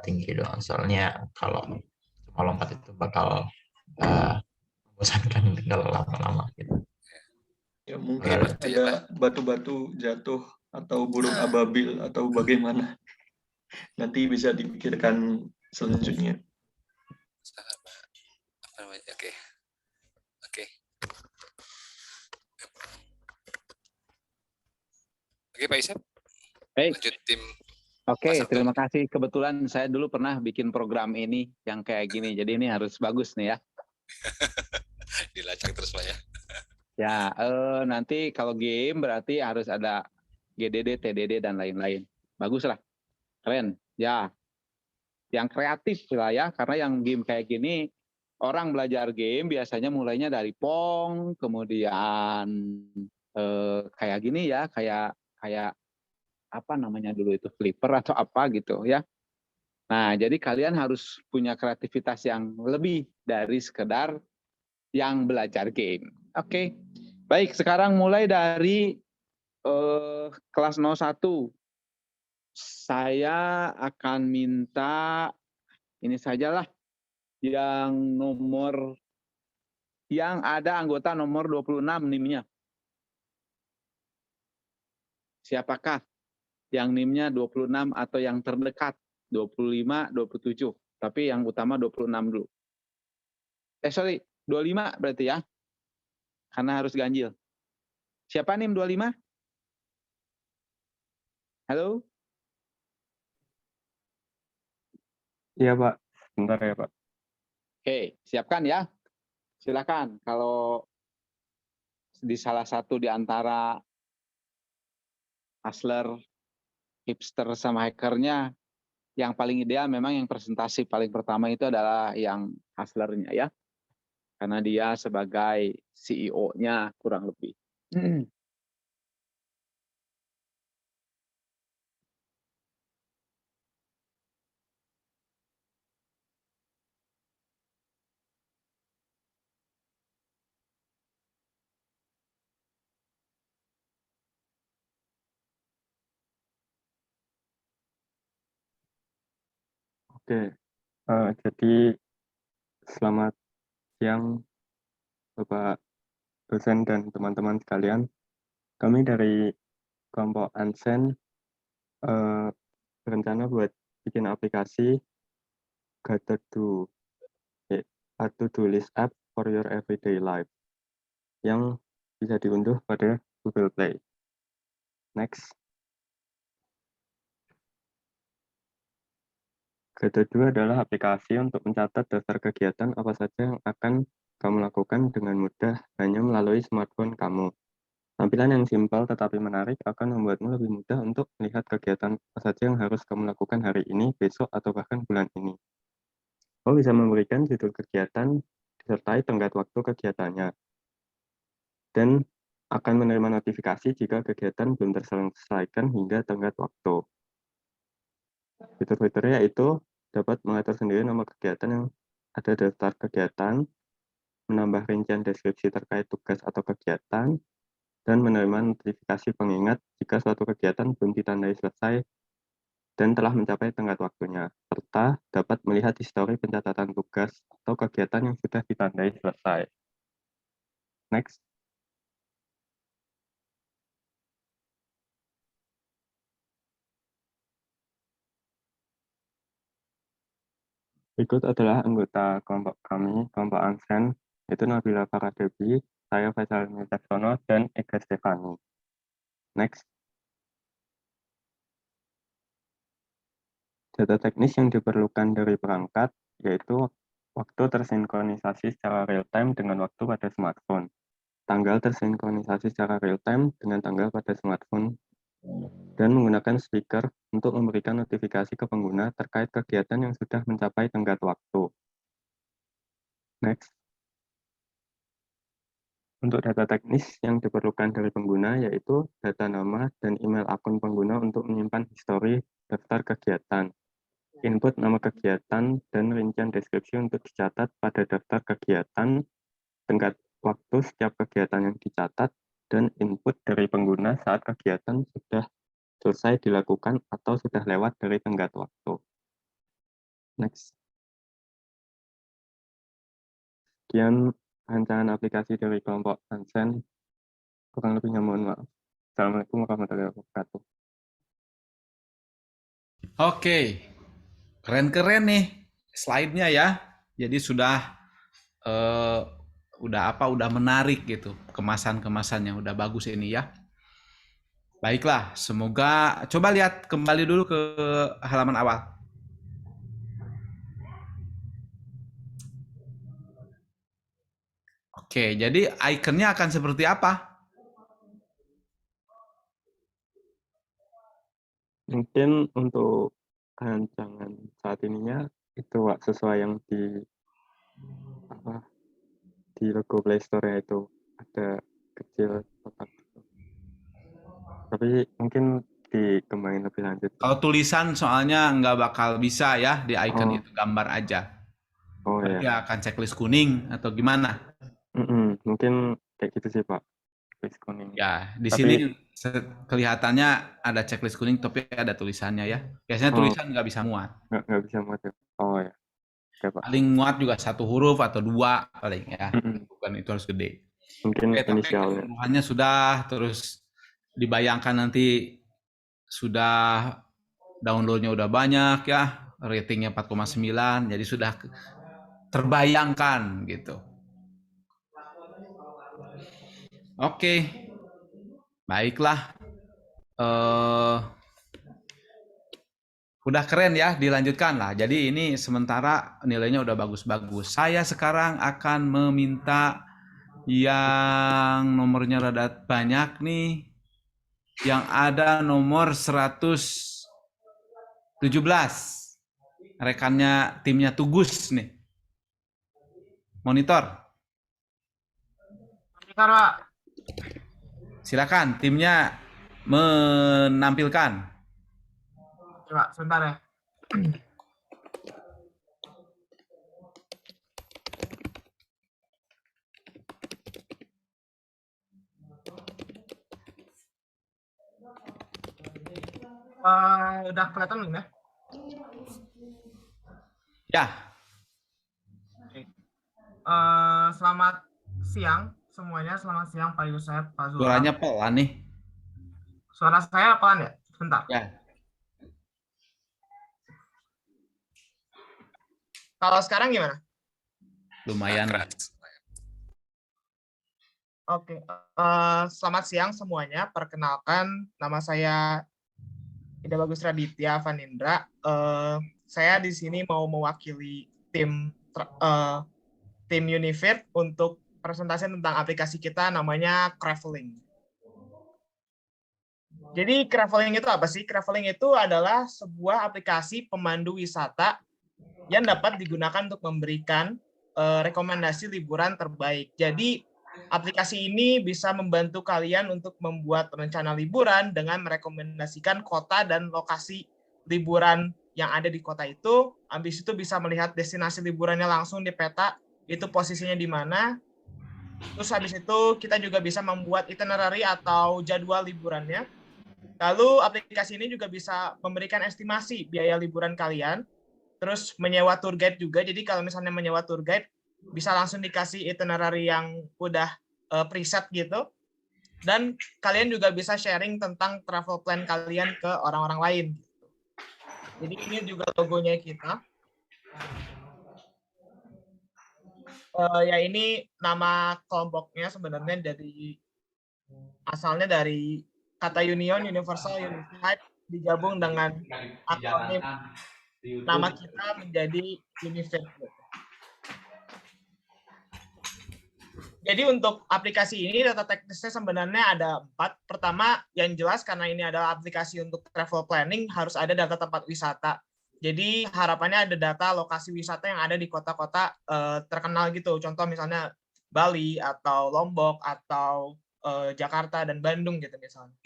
tinggi doang. Soalnya kalau cuma lompat itu bakal membosankan kalau lama-lama gitu. Ya mungkin ada batu-batu jatuh atau burung ababil atau bagaimana. Nanti bisa dipikirkan selanjutnya. Oke. Oke. Oke, Pak Isep. Baik. Lanjut tim. Oke, terima kasih. Kebetulan saya dulu pernah bikin program ini yang kayak gini. Jadi ini harus bagus nih ya. Dilacak terus Pak ya. Ya, nanti kalau game berarti harus ada GDD, TDD, dan lain-lain. Bagus lah. Keren. Ya. Yang kreatif lah ya. Karena yang game kayak gini, orang belajar game biasanya mulainya dari Pong, kemudian kayak gini ya, kayak apa namanya dulu itu, flipper atau apa gitu ya. Nah, jadi kalian harus punya kreativitas yang lebih dari sekedar yang belajar game. Oke. Baik, sekarang mulai dari kelas 01. Saya akan minta ini sajalah yang ada anggota nomor 26 NIM-nya. Siapakah yang NIM-nya 26 atau yang terdekat 25, 27. Tapi yang utama 26 dulu. Sorry, 25 berarti ya. Karena harus ganjil. Siapa NIM 25? Halo? Iya Pak, bentar ya Pak. Oke, siapkan ya. Silakan. Kalau di salah satu di antara hustler, hipster, sama hackernya, yang paling ideal memang yang presentasi paling pertama itu adalah yang hustlernya ya. Karena dia sebagai CEO-nya kurang lebih. Oke, jadi selamat siang Bapak dosen dan teman-teman sekalian. Kami dari kelompok Ansen berencana buat bikin aplikasi a to-do list app for your everyday life yang bisa diunduh pada Google Play. Next. Kedua adalah aplikasi untuk mencatat daftar kegiatan apa saja yang akan kamu lakukan dengan mudah hanya melalui smartphone kamu. Tampilan yang simpel tetapi menarik akan membuatmu lebih mudah untuk melihat kegiatan apa saja yang harus kamu lakukan hari ini, besok, atau bahkan bulan ini. Kamu bisa memberikan judul kegiatan disertai tenggat waktu kegiatannya. Dan akan menerima notifikasi jika kegiatan belum terselesaikan hingga tenggat waktu. Fitur-fiturnya yaitu dapat mengatur sendiri nomor kegiatan yang ada daftar kegiatan, menambah rincian deskripsi terkait tugas atau kegiatan, dan menerima notifikasi pengingat jika suatu kegiatan belum ditandai selesai dan telah mencapai tenggat waktunya, serta dapat melihat histori pencatatan tugas atau kegiatan yang sudah ditandai selesai. Next. Berikut adalah anggota kelompok kami, kelompok Ansen, yaitu Nabila Faradebi, saya Faisal Mitaksono, dan Ega Stefani. Next. Data teknis yang diperlukan dari perangkat, yaitu waktu tersinkronisasi secara real-time dengan waktu pada smartphone, tanggal tersinkronisasi secara real-time dengan tanggal pada smartphone, dan menggunakan speaker untuk memberikan notifikasi ke pengguna terkait kegiatan yang sudah mencapai tenggat waktu. Next. Untuk data teknis yang diperlukan dari pengguna yaitu data nama dan email akun pengguna untuk menyimpan histori daftar kegiatan, input nama kegiatan, dan rincian deskripsi untuk dicatat pada daftar kegiatan, tenggat waktu setiap kegiatan yang dicatat, dan input dari pengguna saat kegiatan sudah selesai dilakukan atau sudah lewat dari tenggat waktu. Next. Sekian rancangan aplikasi dari kelompok Ansen. Kurang lebihnya mohon maaf. Assalamualaikum warahmatullahi wabarakatuh. Oke, keren-keren nih slide-nya ya. Jadi udah menarik gitu, kemasan-kemasannya udah bagus ini ya. Baiklah, semoga coba lihat kembali dulu ke halaman awal. Oke, jadi ikonnya akan seperti apa? Mungkin untuk rancangan saat ininya itu Wak, sesuai yang di logo Play Store itu ada kecil kotak. Tapi mungkin dikembangin lebih lanjut. Kalau tulisan soalnya nggak bakal bisa ya di icon itu, gambar aja. Oh Berarti ya. akan checklist kuning atau gimana? Mungkin kayak gitu sih Pak. Checklist kuning. Ya, di sini kelihatannya ada checklist kuning tapi ada tulisannya ya. Biasanya tulisan nggak bisa muat. Nggak bisa muat ya. Oh ya. Oke, Pak. Paling muat juga 1 huruf atau 2 paling ya. Bukan itu harus gede. Mungkin Oke, tapi inisialnya. keseluruhannya sudah, terus dibayangkan nanti sudah downloadnya udah banyak ya, ratingnya 4,9, jadi sudah terbayangkan gitu. Oke, baiklah. Udah keren ya, dilanjutkan lah. Jadi ini sementara nilainya udah bagus-bagus. Saya sekarang akan meminta yang nomornya rada banyak nih, yang ada nomor 117. Rekannya timnya Tugus nih. Monitor. Silakan timnya menampilkan. Coba sebentar ya. Udah kelihatan belum ya? Ya. Selamat siang semuanya. Selamat siang Pak Yusef, Pak Zulham. Suaranya pelan nih. Suara saya pelan ya? Sebentar. Ya. Kalau sekarang gimana? Lumayan. Oke. Selamat siang semuanya. Perkenalkan, nama saya Ida Bagus Raditya Vanindra. Saya di sini mau mewakili tim Unifit untuk presentasi tentang aplikasi kita namanya Craveling. Jadi Craveling itu apa sih? Craveling itu adalah sebuah aplikasi pemandu wisata yang dapat digunakan untuk memberikan rekomendasi liburan terbaik. Jadi aplikasi ini bisa membantu kalian untuk membuat rencana liburan dengan merekomendasikan kota dan lokasi liburan yang ada di kota itu. Habis itu bisa melihat destinasi liburannya langsung di peta, itu posisinya di mana. Terus habis itu kita juga bisa membuat itinerary atau jadwal liburannya. Lalu aplikasi ini juga bisa memberikan estimasi biaya liburan kalian. Terus menyewa tour guide juga. Jadi kalau misalnya menyewa tour guide, bisa langsung dikasih itinerary yang udah preset gitu. Dan kalian juga bisa sharing tentang travel plan kalian ke orang-orang lain. Jadi ini juga logonya kita. Ya ini nama kelompoknya sebenarnya asalnya dari kata union, universal, unified, digabung dengan akronim nama kita menjadi Unifit. Jadi untuk aplikasi ini data teknisnya sebenarnya ada 4. Pertama yang jelas karena ini adalah aplikasi untuk travel planning harus ada data tempat wisata. Jadi harapannya ada data lokasi wisata yang ada di kota-kota terkenal gitu. Contoh misalnya Bali atau Lombok atau Jakarta dan Bandung gitu misalnya.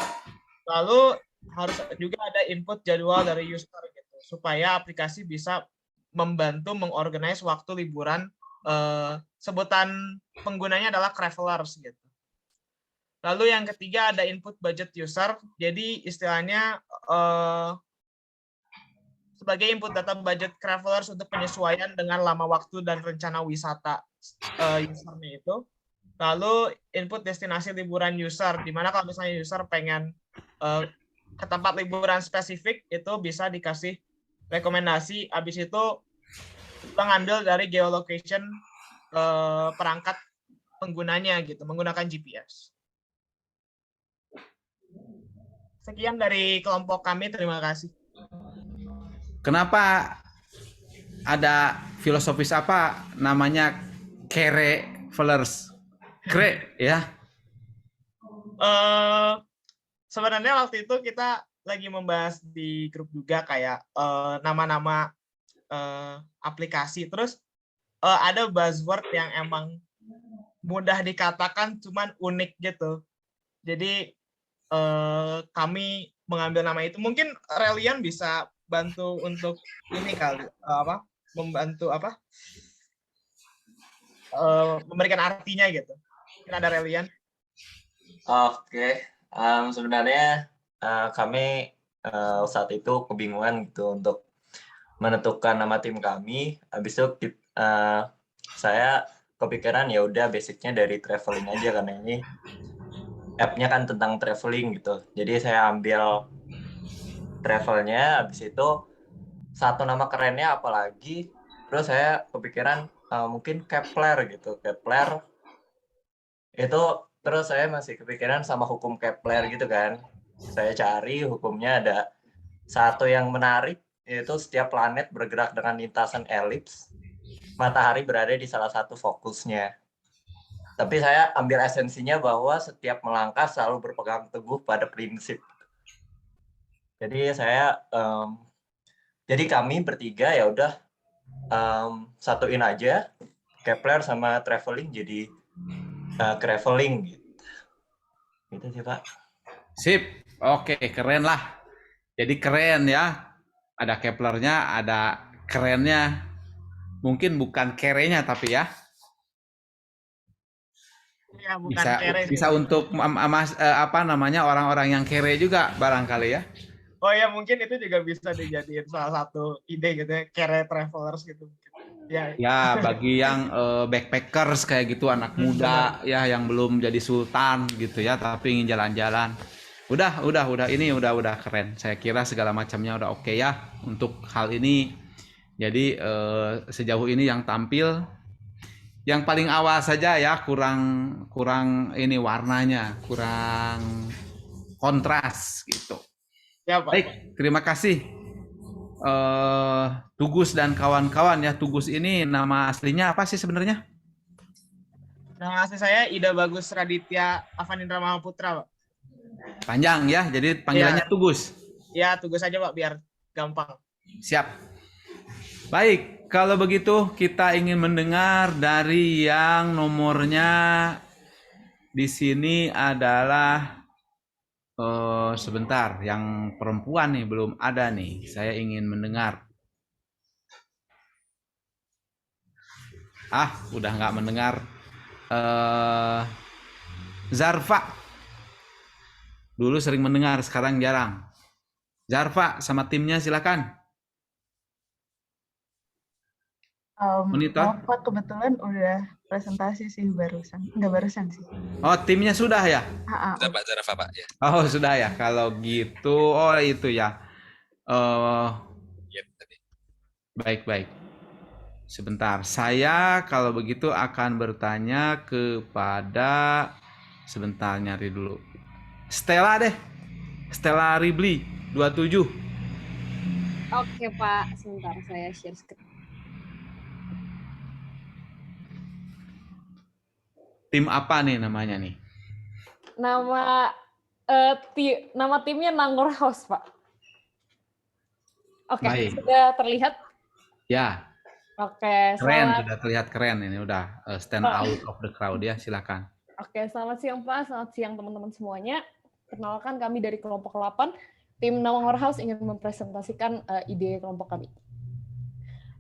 Lalu harus juga ada input jadwal dari user gitu supaya aplikasi bisa membantu mengorganize waktu liburan. Sebutan penggunanya adalah travelers gitu. Lalu yang ketiga ada input budget user. Jadi istilahnya sebagai input data budget travelers untuk penyesuaian dengan lama waktu dan rencana wisata usernya itu. Lalu input destinasi liburan user, di mana kalau misalnya user pengen ke tempat liburan spesifik itu bisa dikasih rekomendasi. Habis itu kita ngambil dari geolocation perangkat penggunanya gitu, menggunakan GPS. Sekian dari kelompok kami, terima kasih. Kenapa ada filosofis apa namanya Travelers? Kre ya? Sebenarnya waktu itu kita lagi membahas di grup juga kayak nama-nama aplikasi, terus ada buzzword yang emang mudah dikatakan cuman unik gitu. Jadi kami mengambil nama itu. Mungkin Relian bisa bantu untuk ini kali membantu memberikan artinya gitu. Mungkin ada Relian. Oke. Sebenarnya kami saat itu kebingungan gitu untuk menentukan nama tim kami. Habis itu saya kepikiran ya udah basicnya dari traveling aja karena ini app-nya kan tentang traveling gitu. Jadi saya ambil travelnya, habis itu satu nama kerennya apalagi. Terus saya kepikiran mungkin Kepler gitu. Kepler itu terus saya masih kepikiran sama hukum Kepler gitu kan. Saya cari hukumnya ada satu yang menarik, yaitu setiap planet bergerak dengan lintasan elips. Matahari berada di salah satu fokusnya. Tapi saya ambil esensinya bahwa setiap melangkah selalu berpegang teguh pada prinsip. Jadi jadi kami bertiga ya udah satuin aja Kepler sama traveling jadi traveling gitu. Gitu sih Pak. Sip, oke keren lah. Jadi keren ya. Ada Keplernya, ada kerennya. Mungkin bukan kerenya tapi ya. Ya, bukan Bisa untuk orang-orang yang kere juga barangkali ya. Oh ya, mungkin itu juga bisa dijadiin salah satu ide gitu ya, kere travelers gitu. Ya, bagi yang backpackers kayak gitu, anak muda ya yang belum jadi sultan gitu ya, tapi ingin jalan-jalan. Udah keren. Saya kira segala macamnya udah oke ya untuk hal ini. Jadi sejauh ini yang tampil yang paling awal saja ya kurang ini warnanya, kurang kontras gitu. Ya, Pak. Baik, terima kasih Tugus dan kawan-kawan ya. Tugus ini nama aslinya apa sih sebenarnya? Nama asli saya Ida Bagus Raditya Avanindra Mahaputra, Pak. Panjang ya, jadi panggilannya Tugus. Ya, Tugus aja Pak biar gampang. Siap. Baik, kalau begitu kita ingin mendengar dari yang nomornya di sini adalah sebentar, yang perempuan nih belum ada nih. Saya ingin mendengar. Udah nggak mendengar. Zarfa. Dulu sering mendengar, sekarang jarang. Zarfa sama timnya silakan. Maaf Pak, kebetulan udah presentasi sih barusan. Nggak barusan sih. Oh, timnya sudah ya? Sudah Pak Zarfa Pak ya. Oh, sudah ya. Kalau gitu, itu ya. Baik. Sebentar, saya kalau begitu akan bertanya kepada, sebentar nyari dulu. Stella deh. Stella Ribli 27. Oke Pak, sebentar saya share screen. Tim apa nih namanya nih? Nama timnya Nangor House, Pak. Oke, Baik. sudah terlihat? Ya. Oke, Keren, selamat. sudah terlihat keren ini udah stand out of the crowd ya, silakan. Oke, selamat siang Pak, selamat siang teman-teman semuanya. Perkenalkan kami dari kelompok 8, tim Nangor House ingin mempresentasikan ide kelompok kami.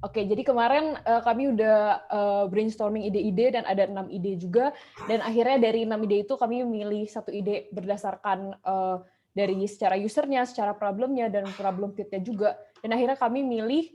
Oke, jadi kemarin kami udah brainstorming ide-ide dan ada 6 ide juga. Dan akhirnya dari 6 ide itu kami memilih satu ide berdasarkan dari secara usernya, secara problemnya, dan problem fit-nya juga. Dan akhirnya kami milih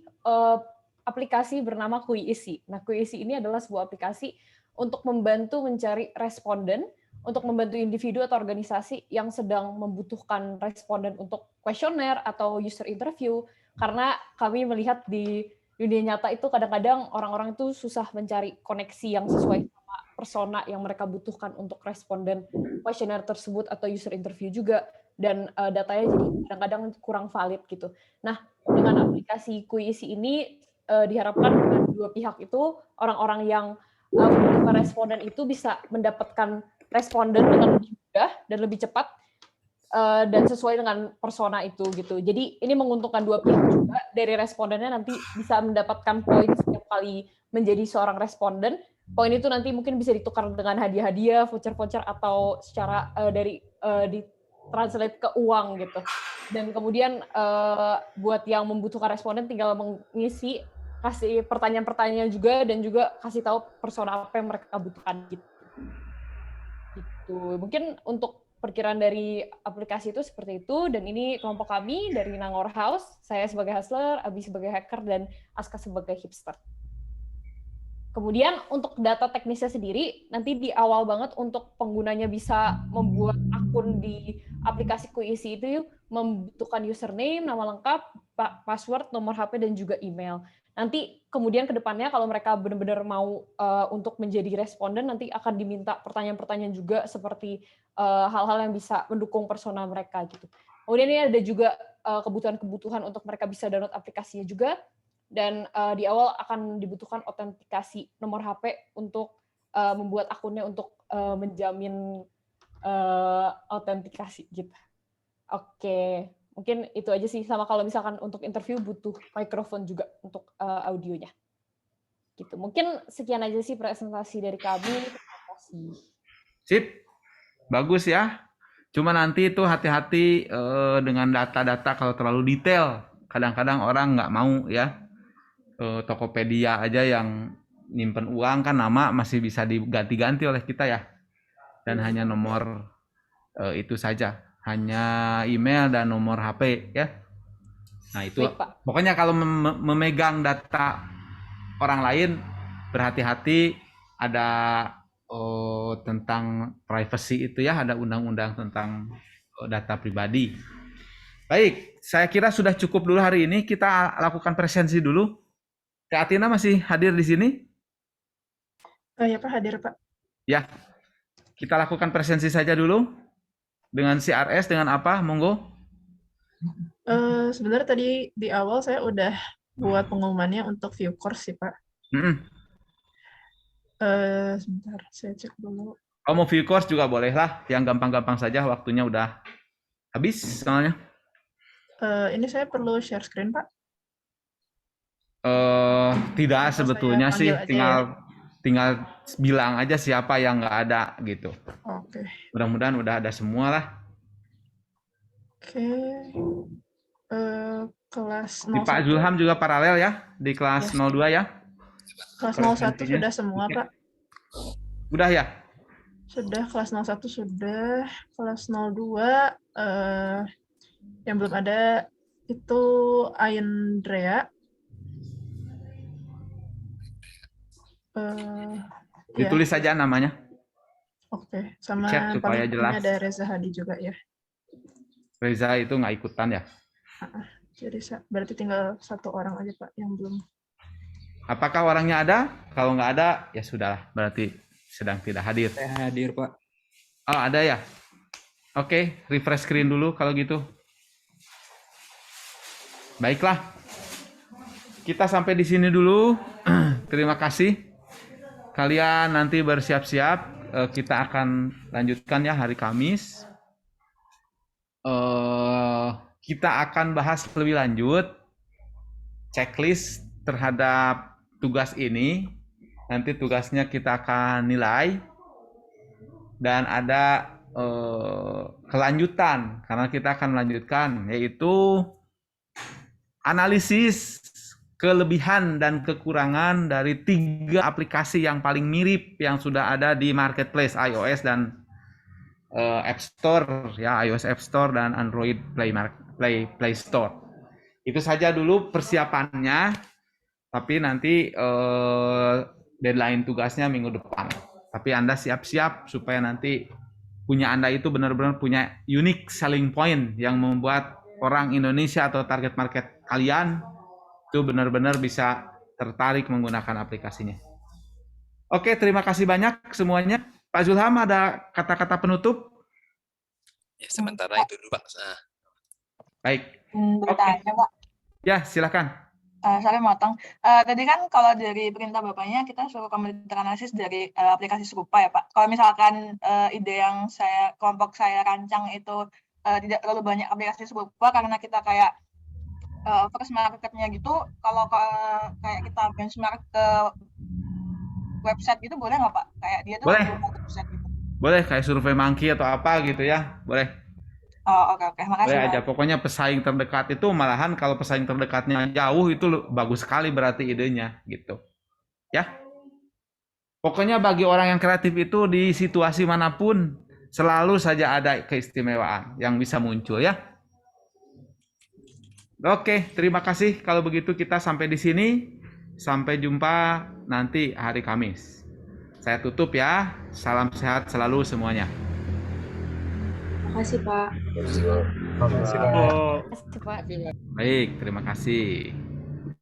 aplikasi bernama Quiisi. Nah, Quiisi ini adalah sebuah aplikasi untuk membantu mencari responden, untuk membantu individu atau organisasi yang sedang membutuhkan responden untuk kuesioner atau user interview. Karena kami melihat di dunia nyata itu kadang-kadang orang-orang itu susah mencari koneksi yang sesuai sama persona yang mereka butuhkan untuk responden kuesioner tersebut atau user interview juga, dan datanya jadi kadang-kadang kurang valid gitu. Nah, dengan aplikasi Quiisi ini diharapkan dengan dua pihak itu orang-orang yang membutuhkan responden itu bisa mendapatkan responden dengan lebih mudah dan lebih cepat dan sesuai dengan persona itu gitu. Jadi ini menguntungkan dua pihak juga. Dari respondennya nanti bisa mendapatkan poin setiap kali menjadi seorang responden. Poin itu nanti mungkin bisa ditukar dengan hadiah-hadiah, voucher-voucher, atau secara ditranslate ke uang gitu. Dan kemudian buat yang membutuhkan responden tinggal mengisi, kasih pertanyaan-pertanyaan juga, dan juga kasih tahu persona apa yang mereka butuhkan gitu. Mungkin untuk perkiraan dari aplikasi itu seperti itu, dan ini kelompok kami dari Nangor House, saya sebagai hustler, Abi sebagai hacker, dan Aska sebagai hipster. Kemudian untuk data teknisnya sendiri, nanti di awal banget untuk penggunanya bisa membuat akun di aplikasi Quiisi itu membutuhkan username, nama lengkap, password, nomor HP, dan juga email. Nanti kemudian ke depannya kalau mereka benar-benar mau untuk menjadi responden, nanti akan diminta pertanyaan-pertanyaan juga seperti hal-hal yang bisa mendukung persona mereka gitu. Kemudian ini ada juga kebutuhan-kebutuhan untuk mereka bisa download aplikasinya juga, dan di awal akan dibutuhkan autentikasi nomor HP untuk membuat akunnya untuk menjamin autentikasi gitu. Oke. Mungkin itu aja sih, sama kalau misalkan untuk interview butuh mikrofon juga untuk audionya. Gitu. Mungkin sekian aja sih presentasi dari kami. Terima kasih. Sip. Bagus ya. Cuma nanti itu hati-hati dengan data-data kalau terlalu detail. Kadang-kadang orang nggak mau ya. Tokopedia aja yang nyimpen uang kan nama masih bisa diganti-ganti oleh kita ya. Dan hanya nomor itu saja. Hanya email dan nomor HP ya. Nah itu baik, pokoknya kalau memegang data orang lain berhati-hati, ada tentang privacy itu ya, ada undang-undang tentang data pribadi. Baik, saya kira sudah cukup dulu hari ini, kita lakukan presensi dulu. Kak Atina masih hadir di sini? Oh ya Pak, hadir Pak. Ya, kita lakukan presensi saja dulu. Dengan CRS, dengan apa? Monggo. Sebenarnya tadi di awal saya udah buat pengumumannya untuk view course sih Pak. Sebentar, saya cek dulu. Kalau mau view course juga boleh lah, yang gampang-gampang saja, waktunya udah habis soalnya. Ini saya perlu share screen Pak? Tidak sebetulnya sih, tinggal bilang aja siapa yang nggak ada gitu. Oke. Mudah-mudahan udah ada semua lah. Oke. Kelas 01. Di Pak Zulham juga paralel ya, di kelas 02 ya. Kelas 01 sudah semua Pak. Udah ya? Sudah, kelas 01 sudah. Kelas 02 yang belum ada itu Ayendrea. Ditulis saja namanya. Oke, sama chat supaya jelas. ada Reza Hadi juga ya. Reza itu nggak ikutan ya? Jadi berarti tinggal satu orang aja Pak yang belum. Apakah orangnya ada? Kalau nggak ada, ya sudahlah. Berarti sedang tidak hadir. Saya hadir, Pak. Oh, ada ya? Oke, refresh screen dulu kalau gitu. Baiklah. Kita sampai di sini dulu. Terima kasih. Kalian nanti bersiap-siap. Kita akan lanjutkan ya hari Kamis. Kita akan bahas lebih lanjut checklist terhadap tugas ini. Nanti tugasnya kita akan nilai dan ada kelanjutan karena kita akan melanjutkan, yaitu analisis kelebihan dan kekurangan dari 3 aplikasi yang paling mirip yang sudah ada di marketplace iOS dan App Store, ya, iOS App Store dan Android Play Store. Itu saja dulu persiapannya, tapi nanti deadline tugasnya minggu depan. Tapi Anda siap-siap supaya nanti punya Anda itu benar-benar punya unique selling point yang membuat orang Indonesia atau target market kalian itu benar-benar bisa tertarik menggunakan aplikasinya. Oke, terima kasih banyak semuanya. Pak Zulham, ada kata-kata penutup? Ya, sementara itu dulu, Pak. Baik. Bertanya, Pak. Ya, silakan. Saya motong. Tadi kan kalau dari perintah Bapaknya kita suruh komputer analisis dari aplikasi serupa ya, Pak. Kalau misalkan ide yang kelompok saya rancang itu tidak terlalu banyak aplikasi serupa karena kita kayak first marketnya gitu, kalau kayak kita benchmark ke website gitu boleh nggak Pak? Kayak dia tuh boleh. Website gitu. Boleh, kayak survei monkey atau apa gitu ya, boleh. Oh, oke. Makasih. Boleh aja, pokoknya pesaing terdekat itu malahan kalau pesaing terdekatnya jauh itu bagus sekali berarti idenya gitu. Ya. Pokoknya bagi orang yang kreatif itu di situasi manapun selalu saja ada keistimewaan yang bisa muncul ya. Oke, terima kasih. Kalau begitu kita sampai di sini. Sampai jumpa nanti hari Kamis. Saya tutup ya. Salam sehat selalu semuanya. Makasih, Pak. Baik, terima kasih.